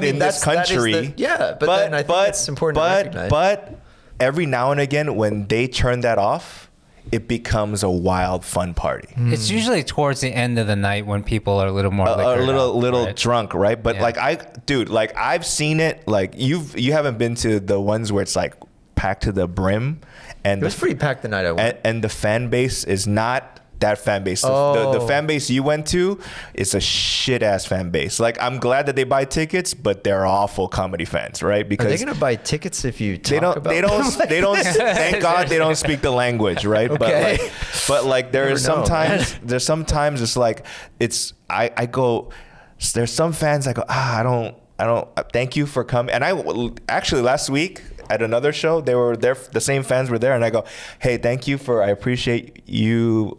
In this country. But then I think it's important to recognize. But every now and again, when they turn that off, it becomes a wild, fun party. It's usually towards the end of the night when people are a little more A little right? drunk, right? But Yeah. I've seen it. Like you haven't been to the ones where it's like packed to the brim, and It was pretty packed the night I went. and the fan base is not that fan base. The Oh. fan base you went to is a shit ass fan base. Like I'm glad that they buy tickets, but they're awful comedy fans, right? Are Because they gonna buy tickets if you talk they don't about they don't them? they don't thank God they don't speak the language, right? Okay. But like there is Never know, sometimes it's like I go, there's some fans I go, I don't thank you for coming. And I actually last week at another show, they were there, the same fans were there, and I go, hey, thank you I appreciate you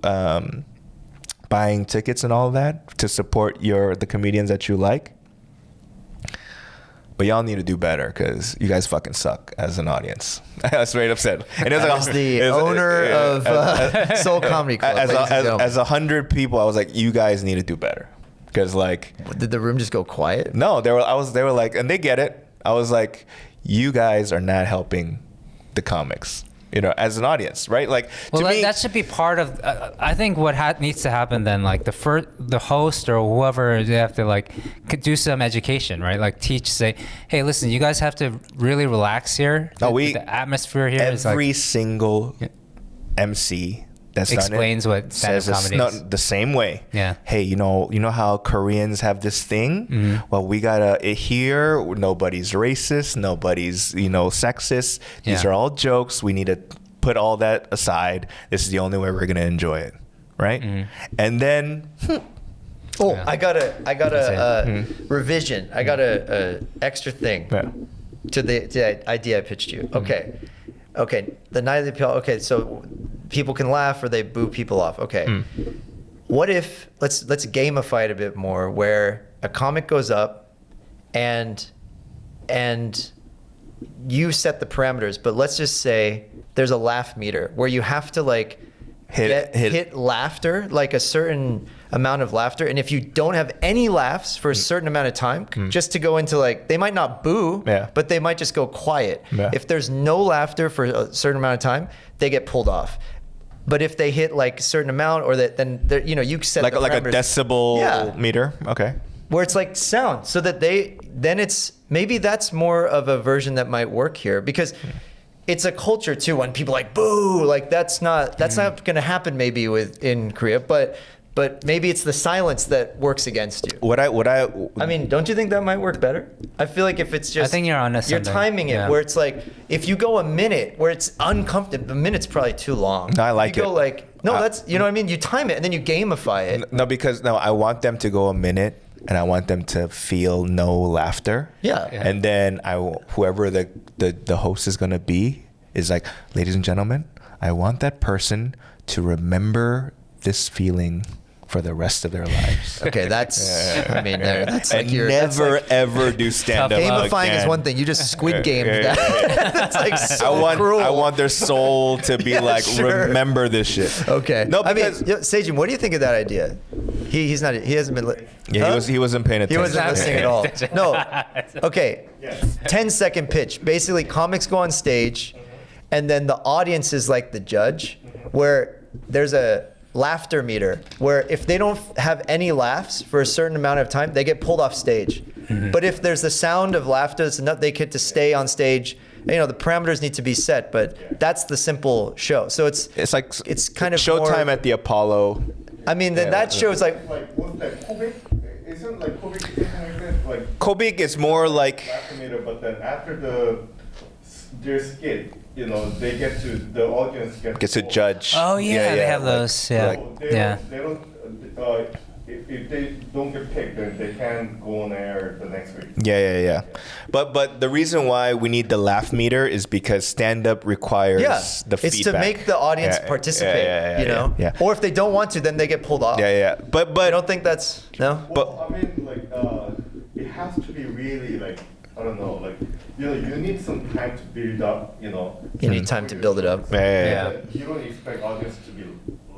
buying tickets and all of that to support the comedians that you like. But y'all need to do better because you guys fucking suck as an audience. I was straight up said. And it was As the owner of Seoul Comedy Club, as 100 people, I was like, you guys need to do better. Because like, did the room just go quiet? no, they were like, and they get it. I was like, you guys are not helping the comics, as an audience, right? Like, Well, to me, that should be part of. I think what needs to happen then, like the host or whoever, they have to like do some education, right? Like say, hey, listen, you guys have to really relax here. No, the atmosphere here is every like, single MC That's explains not it. what stand-up Says comedy it's is. not the same way. Yeah. Hey, you know how Koreans have this thing? Mm-hmm. Well, we gotta here. Nobody's racist. Nobody's sexist. These Yeah. are all jokes. We need to put all that aside. This is the only way we're gonna enjoy it, right? Mm-hmm. And then. Oh, Yeah. I got a Mm-hmm. revision. I got a extra thing Yeah. to the idea I pitched you. Okay. The night of the appeal. Okay, so people can laugh or they boo people off. Okay. What if let's gamify it a bit more, where a comic goes up, and you set the parameters, but let's just say there's a laugh meter where you have to like hit laughter, like a certain amount of laughter, and if you don't have any laughs for a certain amount of time, just to go into like, they might not boo, but they might just go quiet. If there's no laughter for a certain amount of time, they get pulled off. But if they hit like a certain amount, or then you set like the a parameters. decibel meter. Okay. Where it's like sound, so that it's maybe that's more of a version that might work here, because it's a culture too, when people like boo, like that's not going to happen maybe in Korea, but maybe it's the silence that works against you. I mean, don't you think that might work better? I feel like if it's just, I think you're onto you're something. timing it, Yeah. where it's like, if you go a minute where it's uncomfortable, a minute's probably too long. No, I like you go it. like, no, that's, you know what I mean? You time it and then you gamify it. No, I want them to go a minute, and I want them to feel no laughter. Yeah. And then whoever the host is gonna be is like, ladies and gentlemen, I want that person to remember this feeling for the rest of their lives. Okay, that's, I mean, that's like And your never ever do stand up. gamifying is one thing. You just Squid Gamed that. That's like so cruel. I want their soul to be like, sure. remember this shit. Okay. No, because Sejin, what do you think of that idea? He hasn't been. he wasn't paying He attention. wasn't listening at all. No. Okay. 10-second pitch. Basically, comics go on stage, and then the audience is like the judge, where there's a laughter meter, where if they don't have any laughs for a certain amount of time, they get pulled off stage. But if there's the sound of laughter, it's enough, they get to stay on stage. The parameters need to be set, but that's the simple show. So it's kind of Showtime more, at the Apollo. I mean, then that show is like, what's that? Kobik? Isn't like Kobik something like that? Like Kobik is more like Lacrimeter, but then after their skit, they get to, the audience gets to judge. Oh yeah, they have like- those. Yeah, like- They don't if they don't get picked, then they can't go on air the next week. Yeah. But the reason why we need the laugh meter is because stand up requires the it's feedback. to make the audience participate. Yeah. Or if they don't want to, then they get pulled off. Yeah. But I don't think that's no. Well, I mean, like, it has to be really like, I don't know, like, you need some time to build up, You need time to build it up. Yeah. You don't expect audience to be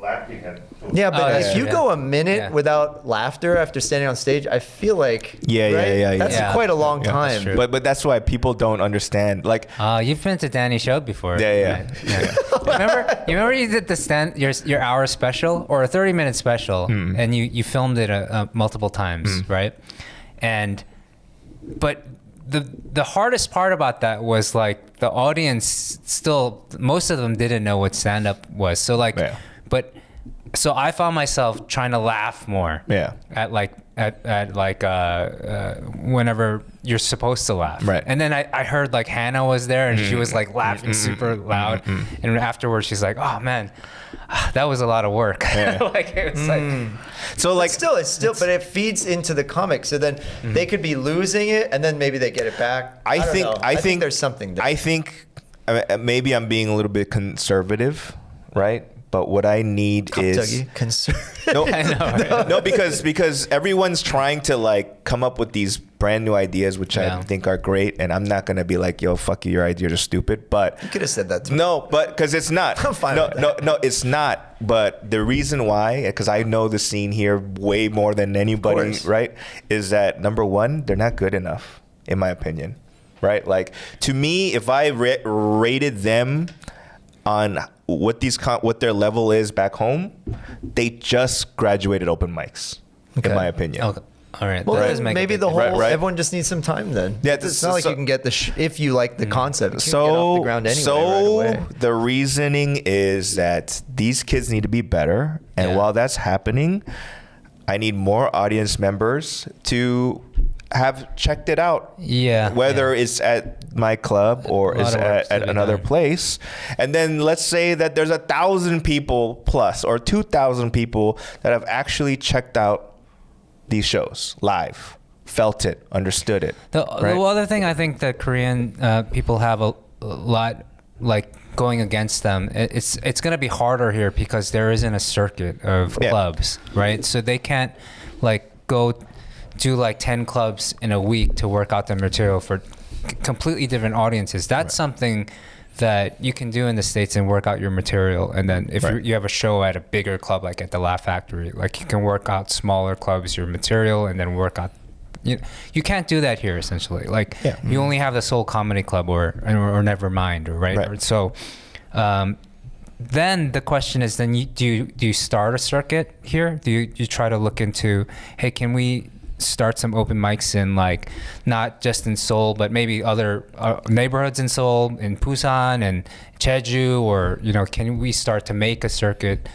laughing at. Yeah, but if you yeah. go a minute Yeah. without laughter after standing on stage, I feel like Yeah. That's Yeah. quite a long Yeah, time. that's true. But that's why people don't understand. Like, You've been to Danny's show before. Yeah. You remember you did your hour special or a 30-minute special, and you filmed it multiple times, right? But the hardest part about that was like the audience still, most of them didn't know what stand up was. So like, so I found myself trying to laugh more. Yeah. At whenever you're supposed to laugh. Right. And then I heard like Hannah was there and she was like laughing super loud. And afterwards she's like, oh man, that was a lot of work. Like it was like. so like It's still, but it feeds into the comic. So then they could be losing it, and then maybe they get it back. I think think there's something there. I think maybe I'm being a little bit conservative, right? But what I need is Dougie, conservative. no, I know, no, because everyone's trying to like come up with these brand new ideas, which I Yeah. think are great, and I'm not gonna be like, yo, fuck you, your ideas are stupid. But You could have said that to me. no, but because it's not. I'm fine no, with that. no, it's not. But the reason why, because I know the scene here way more than anybody, course. right? Is that number one, they're not good enough, in my opinion, right? Like to me, if I rated them on what their level is back home, they just graduated open mics, in my opinion. Okay. All right. Well, that then does make a maybe big the whole difference. Right. everyone just needs some time then. Yeah, it's not like you can get if you like the concept, you can get off the ground anyway. So right away. the reasoning is that these kids need to be better, and Yeah. while that's happening, I need more audience members to have checked it out. Yeah. Whether yeah. it's at my club or A lot is of work's to at be another done. place, and then let's say that there's 1,000 people plus or 2,000 people that have actually checked out these shows live, felt it, understood it. The right? other thing I think that Korean people have a lot like going against them, it's going to be harder here because there isn't a circuit of Yeah. clubs, right? So they can't like go do like 10 clubs in a week to work out their material for completely different audiences. That's something that you can do in the States and work out your material. And then if Right. you have a show at a bigger club, like at the Laugh Factory, like you can work out smaller clubs, your material, and then work out. You can't do that here, essentially. Like Yeah. you only have the Seoul Comedy Club or Nevermind, right? Right. Or so then the question is, then do you start a circuit here? Do you try to look into, hey, can we start some open mics in like not just in Seoul but maybe other neighborhoods in Seoul, in Busan and Jeju, or can we start to make a circuit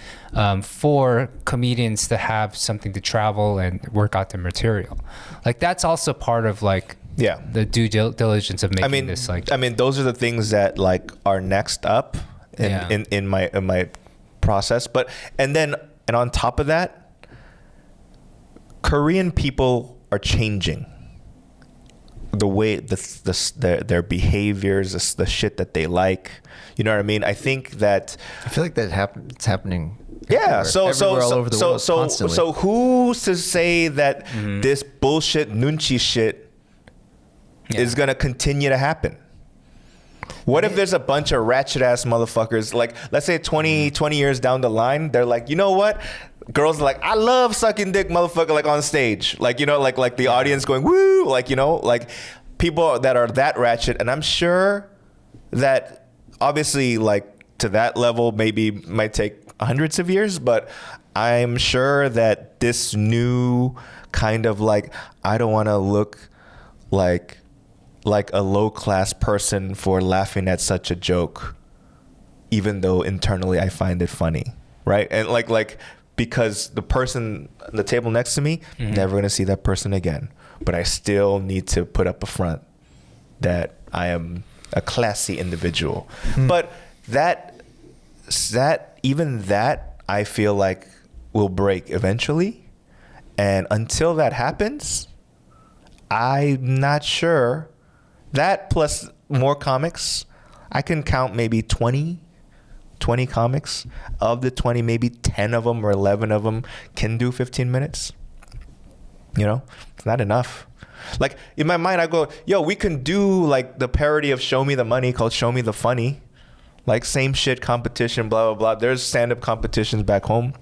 for comedians to have something to travel and work out their material? Like that's also part of like Yeah. the due diligence of making this like those are the things that like are next up Yeah. in my process. But and on top of that, Korean people are changing the way their behaviors, the shit that they like. You know what I mean? I think that I feel like it's happening. yeah. everywhere all over the world constantly. So who's to say that this bullshit Noonchi shit is gonna continue to happen? What if there's a bunch of ratchet ass motherfuckers, like let's say 20 years down the line, they're like, you know what? Girls are like, I love sucking dick, motherfucker, like on stage. Like, like the audience going, woo, like, like people that are that ratchet. And I'm sure that obviously like to that level maybe might take hundreds of years, but I'm sure that this new kind of like, I don't want to look like a low-class person for laughing at such a joke, even though internally I find it funny, right? And like because the person on the table next to me, never gonna see that person again. But I still need to put up a front that I am a classy individual. But that I feel like will break eventually. And until that happens, I'm not sure. That plus more comics, I can count maybe 20 comics. Of the 20, maybe 10 of them or 11 of them can do 15 minutes. It's not enough. Like in my mind, I go, yo, we can do like the parody of Show Me the Money called Show Me the Funny. Like same shit competition, blah, blah, blah. There's stand-up competitions back home.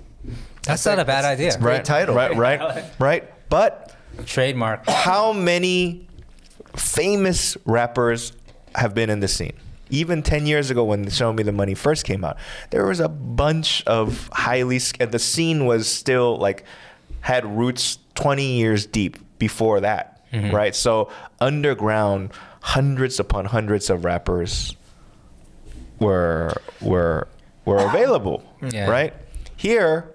that's not a bad idea. It's a great title. Right. But Trademark. how many famous rappers have been in the scene? Even 10 years ago when Show Me the Money first came out, there was a bunch of the scene was still like, had roots 20 years deep before that, right? So underground, hundreds upon hundreds of rappers were available, Yeah. right? Here,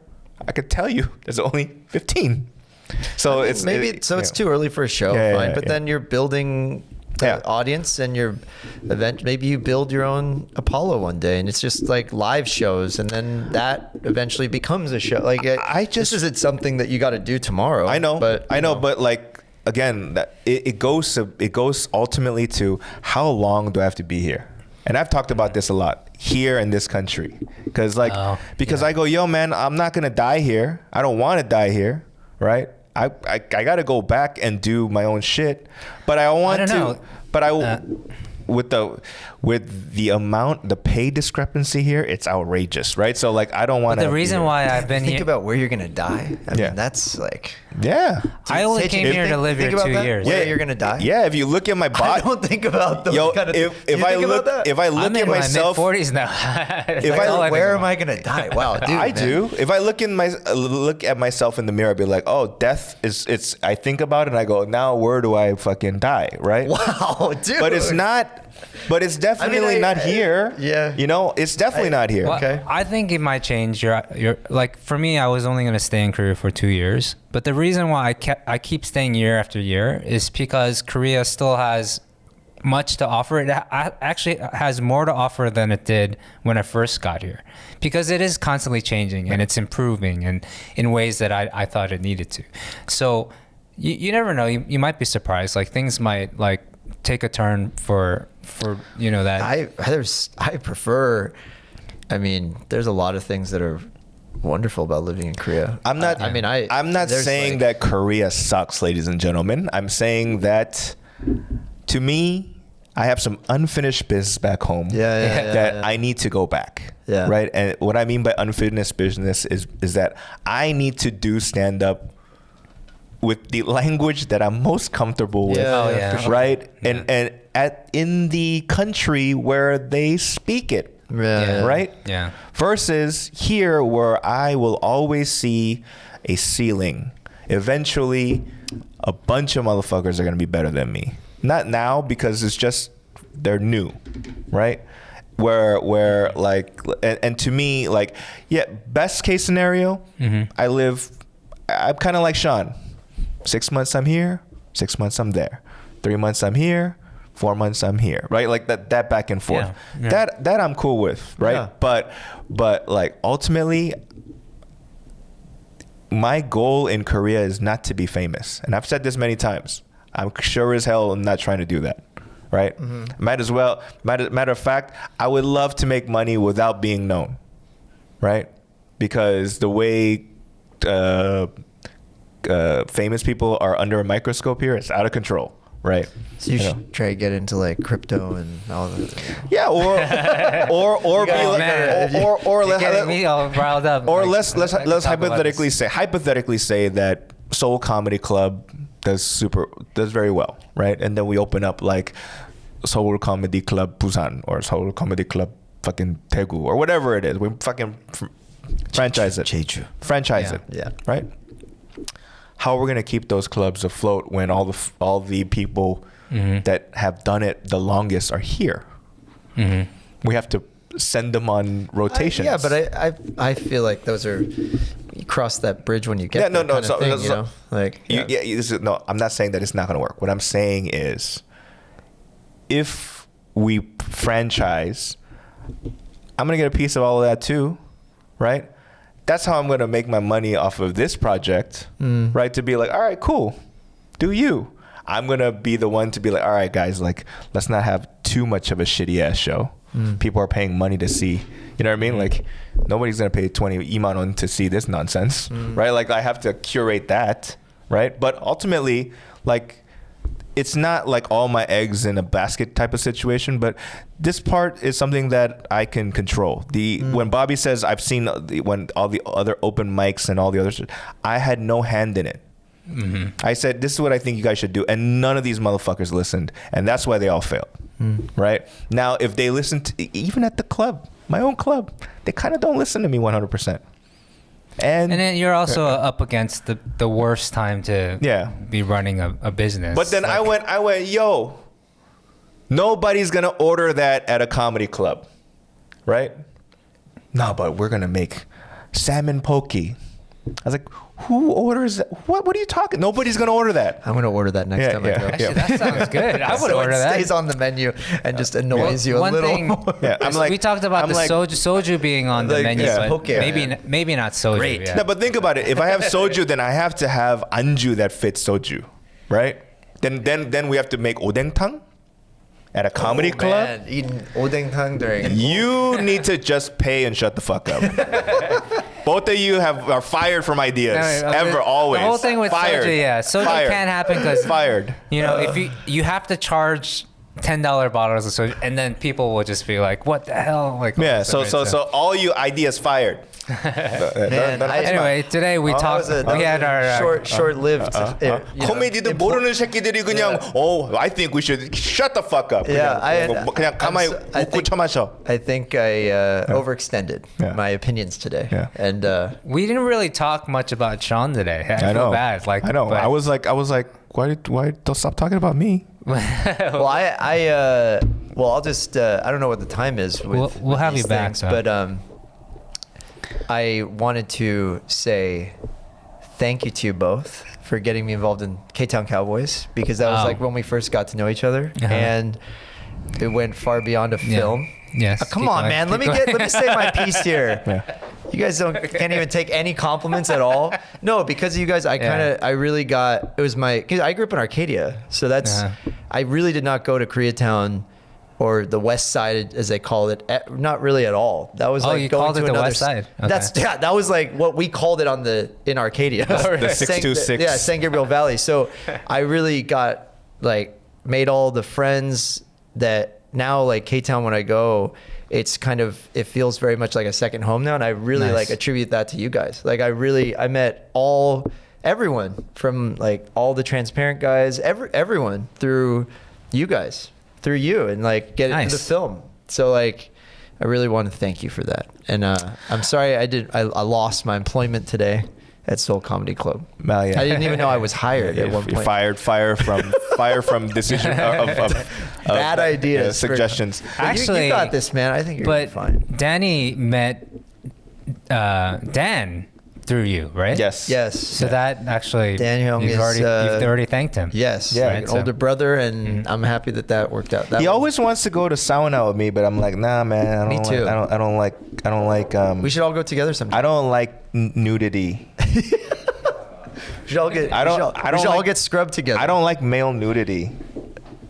I could tell you, there's only 15. So it's too early for a show, fine. But yeah. then you're building the audience, and maybe you build your own Apollo one day, and it's just like live shows, and then that eventually becomes a show. Like this isn't something that you got to do tomorrow. I know, but but like again, that it goes ultimately to how long do I have to be here? And I've talked about this a lot here in this country, because I go, yo man, I'm not gonna die here. I don't want to die here, right? I got to go back and do my own shit, but I want I don't to. know. But with the amount, the pay discrepancy here, it's outrageous, right? So like I don't want to. The reason why I've been Think here, about where you're gonna die. I Yeah. mean, that's like. yeah. I only came here to live here 2 years. Where you're gonna die. Yeah, if you look at my I body, don't think about those yo, kind of. if I look I'm in at myself, my mid 40s now. If I- where am I gonna die? Wow, dude. I man. do. If I look at myself in the mirror, I'd be like, oh, death is. It's. I think about it and I go, now where do I fucking die, right? Wow, dude. But it's not. But it's definitely not here. Yeah. You know, it's definitely not here. Well, Okay. I think it might change. Your like for me, I was only going to stay in Korea for 2 years. But the reason why I keep staying year after year is because Korea still has much to offer. It actually has more to offer than it did when I first got here, because it is constantly changing and it's improving and in ways that I thought it needed to. So you never know. You might be surprised. Like things might like take a turn for you know that. I prefer. I mean, there's a lot of things that are wonderful about living in Korea. I'm not. I'm not there's saying like- that Korea sucks, ladies and gentlemen. I'm saying that, to me, I have some unfinished business back home. Yeah, that I need to go back. Yeah. Right. And what I mean by unfinished business is that I need to do stand up with the language that I'm most comfortable with. Yeah, Oh, yeah. for sure. Right. Yeah. And in the country where they speak it. Yeah. Right? Yeah. Versus here where I will always see a ceiling. Eventually, a bunch of motherfuckers are going to be better than me. Not now, because it's just, they're new, right? Where like, and to me, like, yeah, best case scenario, I'm kind of like Sean. 6 months I'm here, 6 months I'm there. 3 months I'm here, 4 months I'm here, right? Like that back and forth. Yeah. That I'm cool with, right? Yeah. But like ultimately, my goal in Korea is not to be famous. And I've said this many times. I'm sure as hell I'm not trying to do that, right? Might as well, matter of fact, I would love to make money without being known, right? Because the way famous people are under a microscope here, it's out of control, right? So you know? should try to get into like crypto and all that. Yeah, or be gotta- like, man, or You're getting me all riled up. or Like, let's I can talk about hypothetically say that Seoul Comedy Club does very well, right? And then we open up like Seoul Comedy Club Busan or Seoul Comedy Club fucking Daegu or whatever it is. We fucking franchise it. Jeju. Franchise Yeah. it. Yeah. Right? How are we gonna keep those clubs afloat when all the people that have done it the longest are here? We have to send them on rotations. Yeah, but I feel like those are, you cross that bridge when you get Yeah, no, there no, kind of so- thing, so- you know? Like, No, I'm not saying that it's not going to work. What I'm saying is, if we franchise, I'm going to get a piece of all of that too, right? That's how I'm going to make my money off of this project, right? To be like, all right, cool, do you? I'm going to be the one to be like, all right, guys, like, let's not have too much of a shitty ass show. People are paying money to see, you know what I mean? Like, nobody's going to pay 20 iman on to see this nonsense, right? Like, I have to curate that, right? But ultimately, like, it's not like all my eggs in a basket type of situation, but this part is something that I can control. When Bobby says I've seen when all the other open mics and all the other shit, I had no hand in it. I said, this is what I think you guys should do. And none of these motherfuckers listened. And that's why they all failed. Right? Now, if they listen to, even at the club, my own club, they kind of don't listen to me 100%. And then you're also up against the worst time to be running a business. But then Like, I went, yo, nobody's going to order that at a comedy club. Right? No, but we're going to make salmon poke. I was like, who orders that? What are you talking? Nobody's going to order that. I'm going to order that next time I go. Actually, that sounds good. I would So order it that. stays on the menu and just annoys you a One little thing- more. Yeah, I'm like, we talked about I'm the like, soju being on the like, menu, yeah. but Okay. maybe not soju. Great. Yeah. No, but think about it. If I have soju, then I have to have anju that fits soju, right? Then we have to make odengtang at a comedy club. Man, eating odengtang during. You need to just pay and shut the fuck up. Both of you are fired from ideas. Always. The whole thing with fired. soju, soju Fired. can't happen because Fired. you know if you have to charge $10 bottles of soju, and then people will just be like, "What the hell?" Like, Yeah. So all you ideas fired. Man, anyway, today we talked. We had our short-lived. 코미디도 모르는 새끼들이 그냥 I think we should shut the fuck up. Yeah, 그냥 가만히 웃고 쳐마셔. I think I overextended my opinions today. Yeah. And we didn't really talk much about Sean today. I know. feel bad. Like, I know. but- I was like, why don't stop talking about me? well, I'll just I don't know what the time is. We'll have these you back, things, though. but I wanted to say thank you to you both for getting me involved in K-Town Cowboys, because that was like when we first got to know each other, and it went far beyond a film. Yes. Come on, man. Let me say my piece here. You guys can't even take any compliments at all. No, because of you guys, I really got, it was cause I grew up in Arcadia. So that's, I really did not go to Koreatown or the West Side, as they call it, not really at all. That was like you going called to it the another West Side. Okay. That was like what we called it in Arcadia. The 626. Yeah, San Gabriel Valley. So I really got made all the friends that now K-Town, when I go, it's kind of, it feels very much like a second home now. And I really attribute that to you guys. I met everyone from all the transparent guys, everyone through you guys. Through you, and get into the film. So I really want to thank you for that. And I'm sorry I lost my employment today at Seoul Comedy Club. Well, yeah. I didn't even know I was hired at one point. Fire from decision of bad ideas, suggestions. Actually, you got this, man. I think you're fine. Danny met Dan through you, right? Yes. So that actually, Daniel you've already thanked him. Yes. Yeah. An older brother, and I'm happy that worked out. He always wants to go to sauna with me, but I'm like, nah, man. Me too. I don't like. We should all go together sometime. I don't like nudity. We should all get scrubbed together. I don't like male nudity.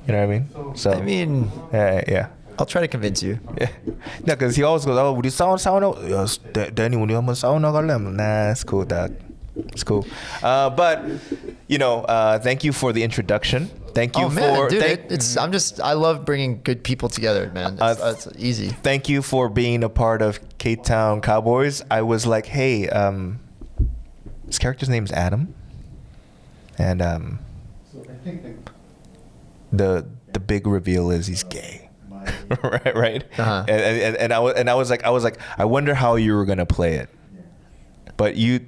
You know what I mean? So I mean, yeah. I'll try to convince you. Yeah, because he always goes, 우리 사우나. Yes, Danny, 우리 한번 사우나 갈래? Nah, it's cool, dog. It's cool. But thank you for the introduction. Thank you I love bringing good people together, man. It's easy. Thank you for being a part of K-Town Cowboys. I was like, hey, his character's name's Adam, and So I think the big reveal is he's gay. right. Uh-huh. And I was like, I wonder how you were gonna play it, but you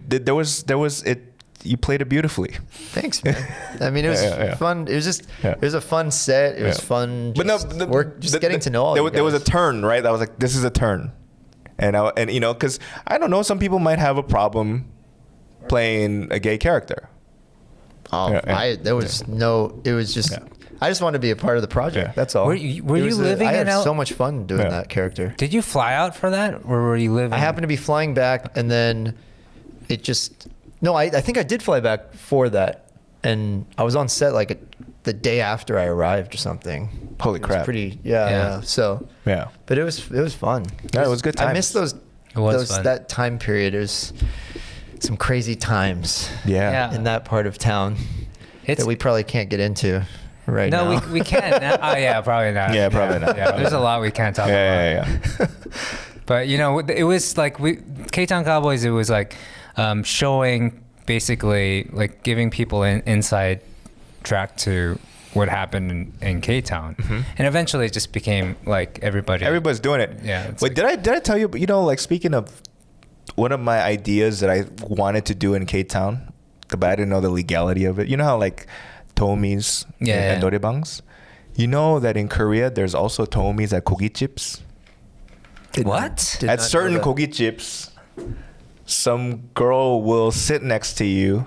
played it beautifully. Thanks, man. I mean, it was fun. It was just it was a fun set. It was fun. Getting to know all you guys. There was a turn, right? I was like, this is a turn, and because I don't know, some people might have a problem playing a gay character. There was it was just. I just wanted to be a part of the project. Yeah. That's all. Were you living I in had so much fun doing that character. Did you fly out for that, or were you living? I happened to be flying back, and then it just I think I did fly back for that, and I was on set the day after I arrived or something. Holy crap! Was pretty yeah. So but it was fun. Yeah, it was good times. I missed that time period. It was some crazy times. Yeah. In that part of town that we probably can't get into. Right now. No, we can't. Oh, yeah, probably not. Yeah, probably not. Yeah, there's a lot we can't talk about. Yeah. But, it was K-Town Cowboys, it was showing, basically, giving people an inside track to what happened in K-Town. Mm-hmm. And eventually it just became everybody's doing it. Yeah. Wait, did I tell you, speaking of one of my ideas that I wanted to do in K-Town, but I didn't know the legality of it. You know how Tomis and norebangs? You know that in Korea there's also Tomis at gogi chips? What? At certain gogi chips, some girl will sit next to you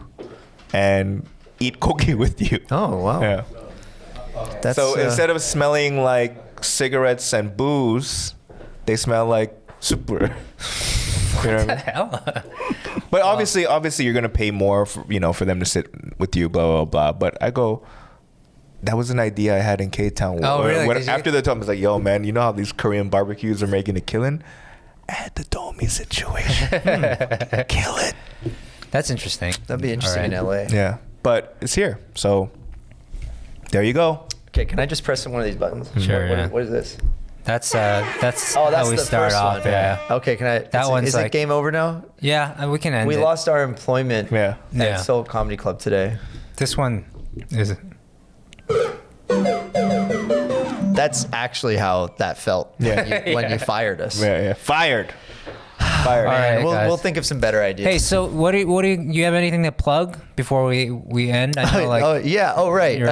and eat gogi with you. Oh, wow. Yeah. So instead of smelling like cigarettes and booze, they smell like super. What the hell? But obviously you're gonna pay more for them to sit with you, blah blah blah. But I go, that was an idea I had in K-Town. Oh, really? After the time, I was like, yo, man, you know how these Korean barbecues are making a killing? Add the Domi situation. Kill it. That's interesting. That'd be interesting in LA. Yeah, but it's here, so there you go. Okay, can I just press one of these buttons? Sure, What, yeah. what is this? That's Oh, that's how we the start first off. one. Yeah. Okay, can I? That one's is like- it game over now? Yeah, we can end We it. lost our employment Yeah. Yeah. at Seoul Comedy Club today. This one is. That's actually how that felt when you fired us. Yeah. Fired. Fired. All right, guys. We'll think of some better ideas. Hey, so what do you have anything to plug before we end? I know, like, oh yeah. Oh right. your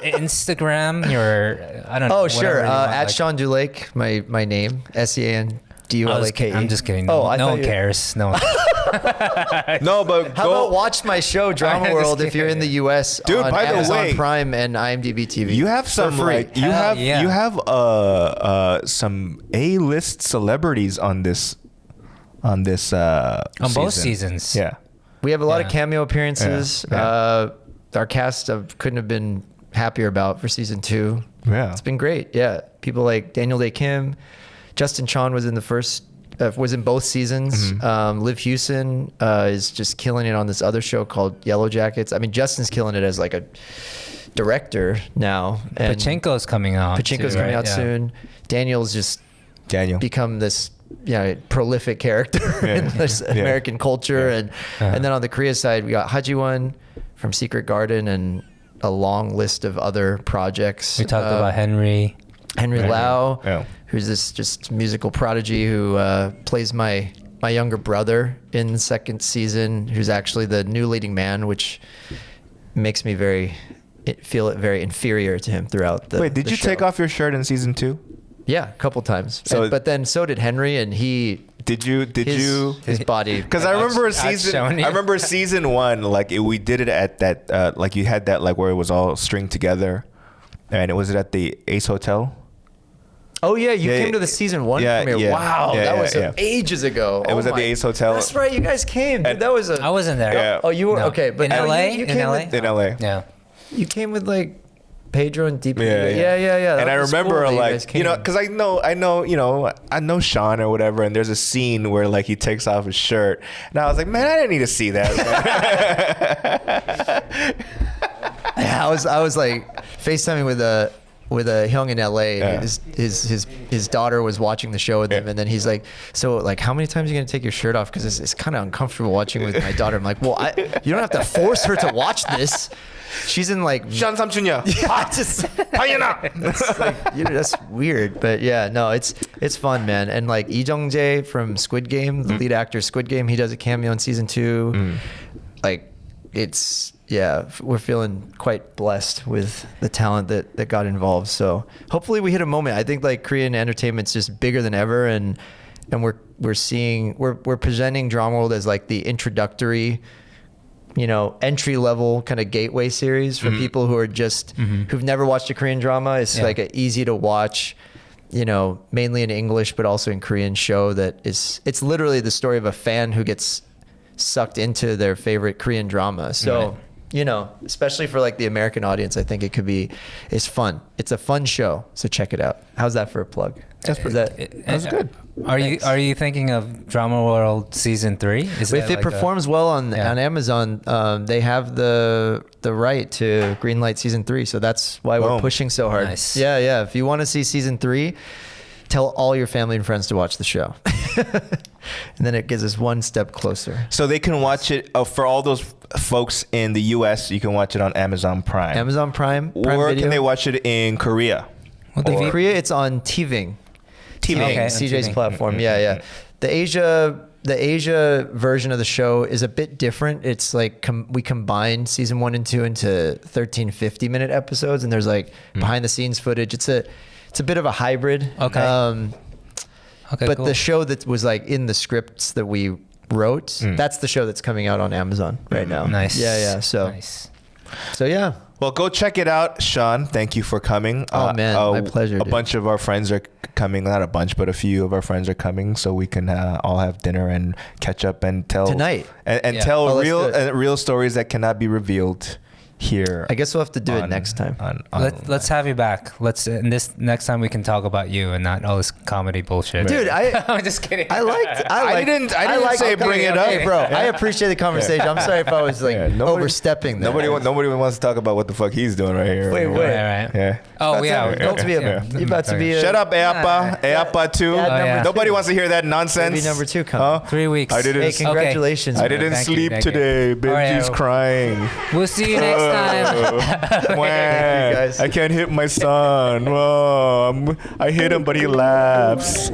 Instagram, I don't know. Oh sure. whatever you want, At like- Sean Dulake, my name, SEANDULAKE. I'm just kidding. Oh, I no thought one you- cares. No one. No, but How go. about watch my show Drama I'm World just if you're in the U.S. Dude, on by the Amazon way, Prime and IMDb TV. You have for some free. like you Hell have yeah. you have some A-list celebrities on this On both season. seasons. Yeah. We have a lot of Yeah. cameo appearances. Yeah. Our cast couldn't have been happier about for season 2. Yeah. It's been great. Yeah, people like Daniel Day Kim, Justin Chon was in the first, was in both seasons. Liv Hewson is just killing it on this other show called Yellow Jackets. I mean, Justin's killing it as like a director now. And Pachinko's coming out. Pachinko's too, coming right? out Yeah. soon. Daniel's just Daniel. become this prolific character in this American culture. And and then on the Korea side, we got Hajiwon from Secret Garden and a long list of other projects. We talked about Henry. Henry Lau, Yeah. who's this just musical prodigy who plays my younger brother in the second season, who's actually the new leading man, which makes me feel it very inferior to him throughout the Wait, did the you show. take off your shirt in season 2? Yeah, a couple times. So- But then so did Henry, and Did you? his body. Because I remember showing you. I remember season 1, like we did it at that, like you had that like where it was all stringed together, and it was at the Ace Hotel. Oh yeah, you Yeah, came to the season 1 yeah, premiere. yeah. Wow, Yeah, that yeah, was yeah. ages ago. It was at the Ace Hotel. That's right, you guys came. Dude, And- that was I wasn't there. Yeah. Oh, you were No. okay, but in no, LA. You in came LA. with, in LA. Yeah. you came with like Pedro and DP. Yeah. That And I was remember cool that you guys like, you know, came. because I know Sean or whatever, and there's a scene where like he takes off his shirt, and I was like, man, I didn't need to see that. Yeah, I was like FaceTiming with a Hyung in LA. Yeah. His daughter was watching the show with him, Yeah. and then he's like, "So like, how many times are you gonna take your shirt off? Because it's kind of uncomfortable watching with my daughter." I'm like, "Well, you don't have to force her to watch this. She's in like." Sean Samchunya. Yeah, just it's like, that's weird, but yeah, no, it's fun, man. And like Lee Jung-jae from Squid Game, the lead actor of Squid Game, he does a cameo in season 2. Like, we're feeling quite blessed with the talent that got involved. So hopefully we hit a moment. I think like Korean entertainment's just bigger than ever, and we're presenting Drama World as like the introductory, entry level kind of gateway series for people who are just who've never watched a Korean drama. It's like an easy to watch, mainly in English but also in Korean show it's literally the story of a fan who gets sucked into their favorite Korean drama. So, especially for like the American audience, I think it's fun. It's a fun show. So check it out. How's that for a plug? That's good. Are you thinking of Drama World season 3? If it performs well on Amazon, they have the right to greenlight season 3. So that's why we're Boom. pushing so hard. Nice. Yeah. If you want to see season 3, tell all your family and friends to watch the show. And then it gets us one step closer. So they can watch it for all those folks in the U.S. You can watch it on Amazon Prime. Amazon Prime Or Video. can they watch it in Korea? In Korea, it's on TVing. Okay, on CJ's TVing. platform. Yeah. The Asia version of the show is a bit different. It's like we combined season 1 and 2 into 13 50-minute episodes, and there's like behind the scenes footage. It's a bit of a hybrid. Okay. But cool. the show that was like in the scripts that we wrote, that's the show that's coming out on Amazon right now. Nice. Yeah. So Nice. yeah. Well, go check it out, Sean. Thank you for coming. Oh, man, my pleasure, A dude. bunch of our friends are coming. Not a bunch, but a few of our friends are coming, so we can all have dinner and catch up and tell Tonight. and Yeah. tell Oh, that's good. real stories that cannot be revealed here. I guess we'll have to do it on- next time. Let's have you back. And this next time we can talk about you and not all this comedy bullshit. Dude, I'm just kidding. I didn't say bring it up. Hey, bro, I appreciate the conversation. I'm sorry if I was like Yeah, nobody- overstepping there. Nobody wants to talk about what the fuck he's doing right here. Wait. Right. Yeah. Oh yeah. You're about to be a. Yeah. You're about to be a. Shut up, Eapa. Eapa 2. yeah. Nobody wants to hear that nonsense. Baby number 2 coming. Huh? 3 weeks. I didn't. Hey, congratulations. I man. didn't Thank you, sleep thank you. today. All right, Benji's crying. We'll see you next time. Wah. guys. I can't hit my son. Oh, I hit him, but he laughs.